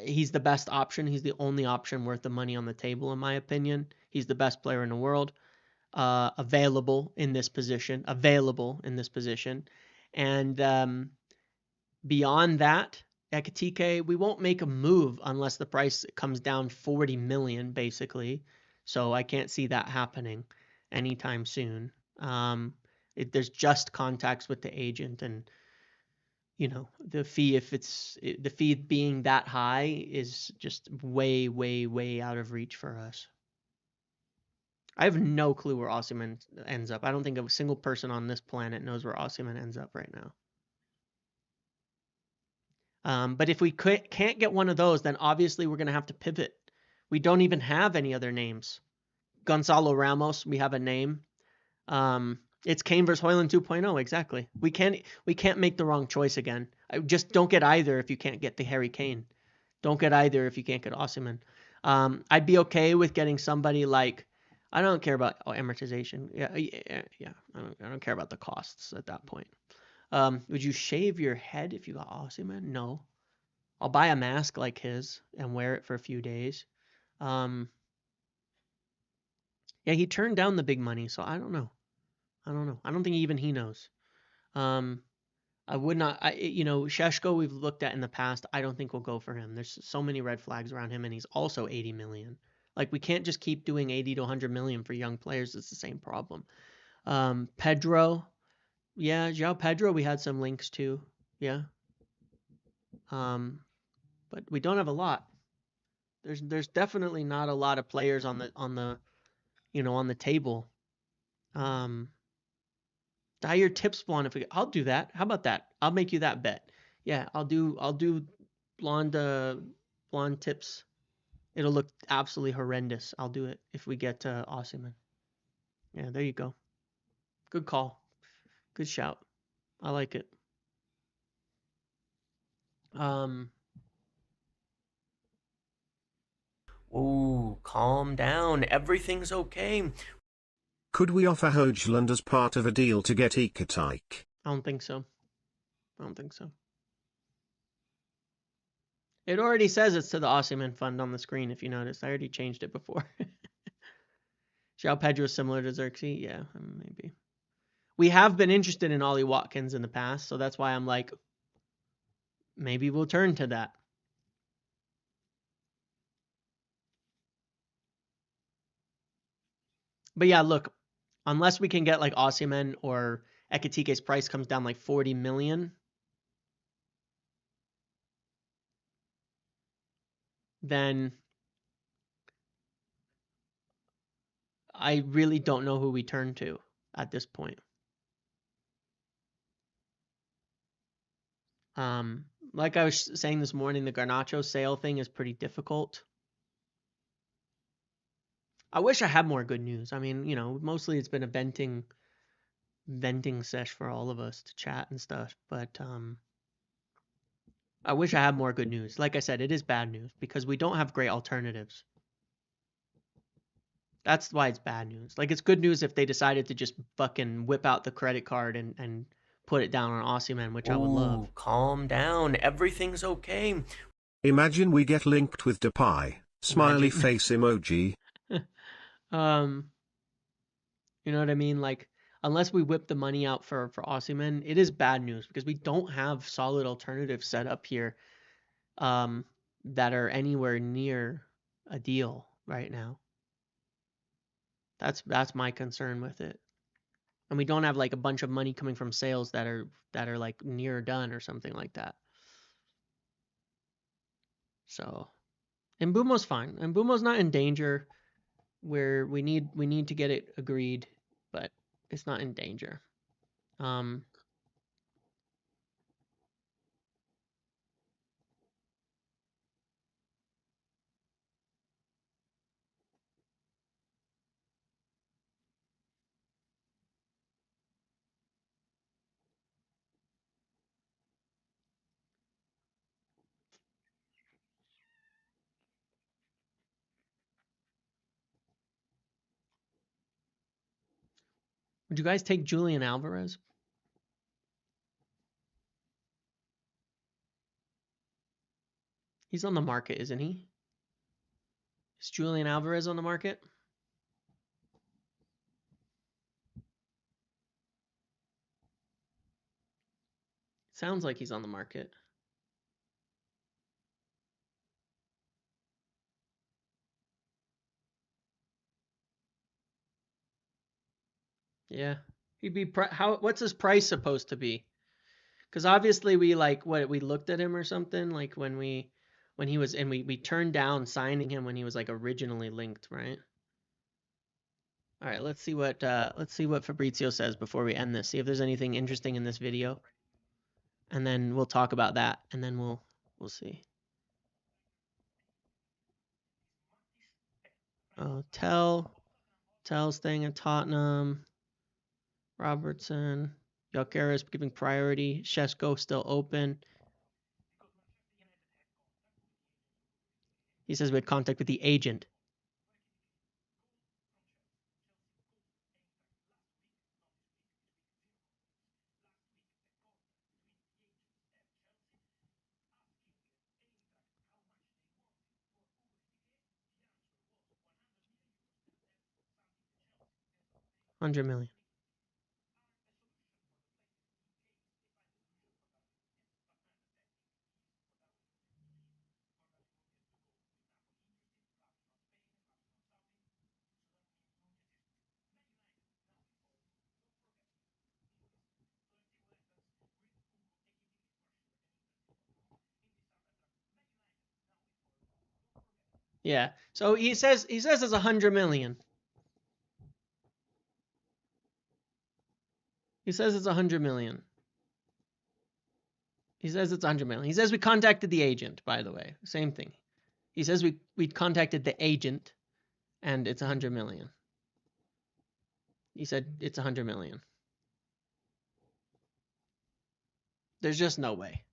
he's the best option. He's the only option worth the money on the table, in my opinion. He's the best player in the world. Available in this position. And beyond that, Ekitike, we won't make a move unless the price comes down 40 million, basically. So I can't see that happening anytime soon. There's just contacts with the agent, and the fee, if the fee being that high, is just way, way, way out of reach for us. I have no clue where Osimhen ends up. I don't think a single person on this planet knows where Osimhen ends up right now. But if we can't get one of those, then obviously we're going to have to pivot. We don't even have any other names. Gonzalo Ramos, we have a name. It's Kane versus Hoyland 2.0, exactly. We can't make the wrong choice again. Just don't get either if you can't get the Harry Kane. Don't get either if you can't get Osimhen. I'd be okay with getting somebody like, I don't care about amortization. Yeah. I don't care about the costs at that point. Would you shave your head if you got Osimhen? No. I'll buy a mask like his and wear it for a few days. Yeah, he turned down the big money, so I don't know. I don't think even he knows. I would not. Sheshko we've looked at in the past. I don't think we'll go for him. There's so many red flags around him, and he's also 80 million. Like, we can't just keep doing 80 to 100 million for young players. It's the same problem. Pedro, yeah, João Pedro, we had some links to, yeah. But we don't have a lot. There's definitely not a lot of players on the table. Dye your tips blonde if I'll do that. How about that? I'll make you that bet. Yeah, I'll do blonde tips. It'll look absolutely horrendous. I'll do it if we get Osimhen. Yeah, there you go. Good call. Good shout. I like it. Ooh, calm down. Everything's okay. Could we offer Højlund as part of a deal to get Ekitike? I don't think so. It already says it's to the Osimhen fund on the screen, if you noticed. I already changed it before. João Pedro is similar to Xerxes? Yeah, maybe. We have been interested in Ollie Watkins in the past, so that's why I'm like, maybe we'll turn to that. But yeah, look, unless we can get like Osimhen or Ekitike's price comes down like 40 million, then I really don't know who we turn to at this point. Like I was saying this morning, the Garnacho sale thing is pretty difficult. I wish I had more good news. I mean, you know, mostly it's been a venting sesh for all of us to chat and stuff, but I wish I had more good news. Like I said, it is bad news because we don't have great alternatives. That's why it's bad news. Like, it's good news if they decided to just fucking whip out the credit card and put it down on Osimhen, which I would love. Ooh, calm down. Everything's okay. Imagine we get linked with Depay. Smiley Imagine. face emoji. You know what I mean? Like, unless we whip the money out for Osimhen, it is bad news because we don't have solid alternatives set up here that are anywhere near a deal right now. That's my concern with it. And we don't have like a bunch of money coming from sales that are like near done or something like that. So, and Mbumo's fine. And Mbumo's not in danger where we need to get it agreed, but it's not in danger. Would you guys take Julian Alvarez? He's on the market, isn't he? Is Julian Alvarez on the market? Sounds like he's on the market. Yeah. He'd be what's his price supposed to be? Because obviously we we looked at him or something like when he was, and we turned down signing him when he was like originally linked, right? All right, let's see what Fabrizio says before we end this. See if there's anything interesting in this video, and then we'll talk about that, and then we'll see. Oh, Tell's staying in Tottenham. Robertson, Gyokeres giving priority. Shesko still open. He says we had contact with the agent. $100 million. Yeah. So he says it's $100 million. He says it's $100 million. He says it's $100 million. He says we contacted the agent, by the way. Same thing. He says we contacted the agent and it's $100 million. He said it's $100 million. There's just no way.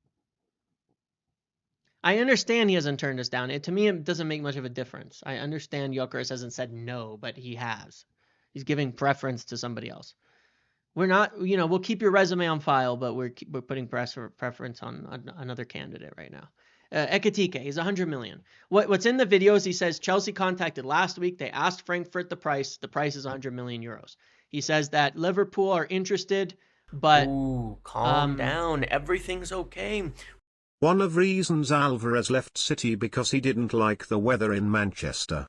I understand he hasn't turned us down. To me, it doesn't make much of a difference. I understand Gyokeres hasn't said no, but he has. He's giving preference to somebody else. We're not, we'll keep your resume on file, but we're putting preference on another candidate right now. Ekitike is $100 million. What's in the videos? He says Chelsea contacted last week. They asked Frankfurt the price. The price is 100 million euros. He says that Liverpool are interested, but Ooh, calm down. Everything's okay. One of reasons Alvarez left City because he didn't like the weather in Manchester.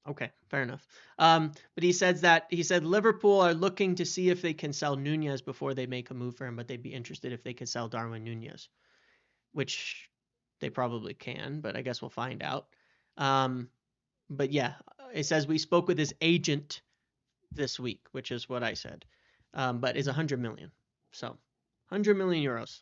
Okay, fair enough. But he said Liverpool are looking to see if they can sell Nunez before they make a move for him, but they'd be interested if they could sell Darwin Nunez, which they probably can, but I guess we'll find out. But yeah, it says we spoke with his agent this week, which is what I said. But is 100 million. So 100 million euros.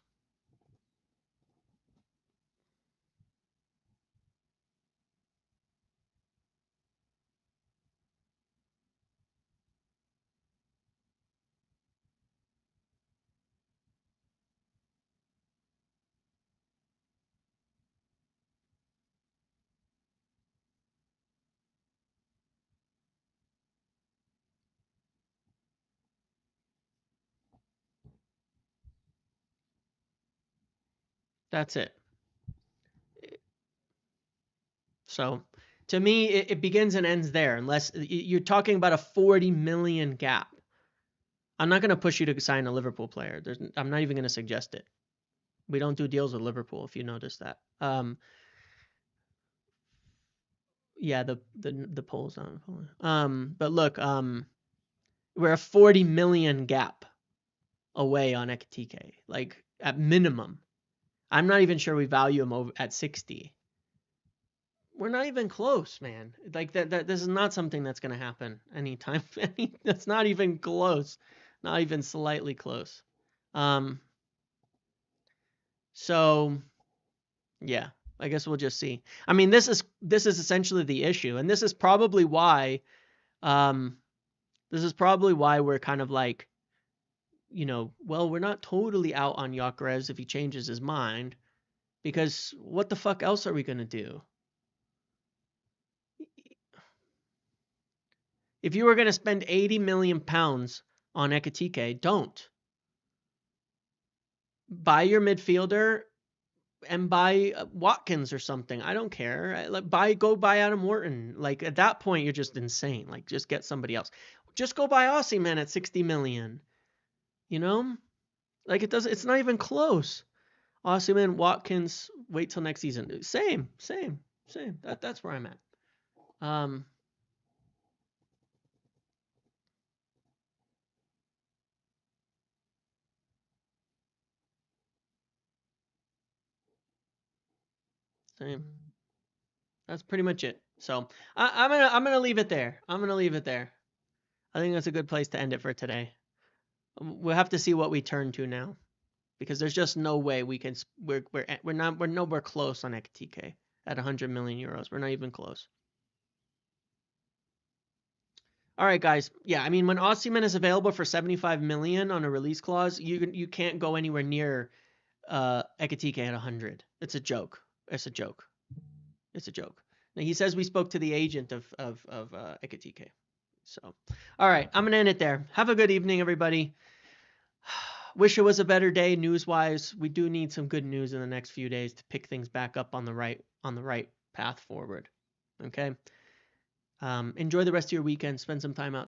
That's it. So to me, it begins and ends there, unless you're talking about a 40 million gap. I'm not going to push you to sign a Liverpool player. I'm not even going to suggest it. We don't do deals with Liverpool, if you notice that. Yeah, the poll's on. But look, we're a 40 million gap away on Ekitike, like at minimum. I'm not even sure we value him over at 60. We're not even close, man. Like that this is not something that's going to happen anytime. That's not even close. Not even slightly close. So yeah, I guess we'll just see. I mean, this is essentially the issue, and this is probably why we're kind of like, well, we're not totally out on Gyokeres if he changes his mind, because what the fuck else are we going to do? If you were going to spend 80 million pounds on Ekitike, don't. Buy your midfielder and buy Watkins or something. I don't care. Go buy Adam Wharton. Like at that point, you're just insane. Like just get somebody else. Just go buy Osimhen at 60 million. Like it's not even close. Osimhen, Watkins, wait till next season. Same. That's where I'm at. Same. That's pretty much it. So I'm gonna leave it there. I think that's a good place to end it for today. We'll have to see what we turn to now, because there's just no way we can. We're nowhere close on Ekitike at 100 million euros. We're not even close. All right, guys. Yeah, I mean, when Osimhen is available for 75 million on a release clause, you can't go anywhere near Ekitike at 100. It's a joke. Now, he says we spoke to the agent of Ekitike. So, all right, I'm gonna end it there. Have a good evening, everybody. Wish it was a better day news-wise. We do need some good news in the next few days to pick things back up on the right path forward. Okay. Enjoy the rest of your weekend. Spend some time out.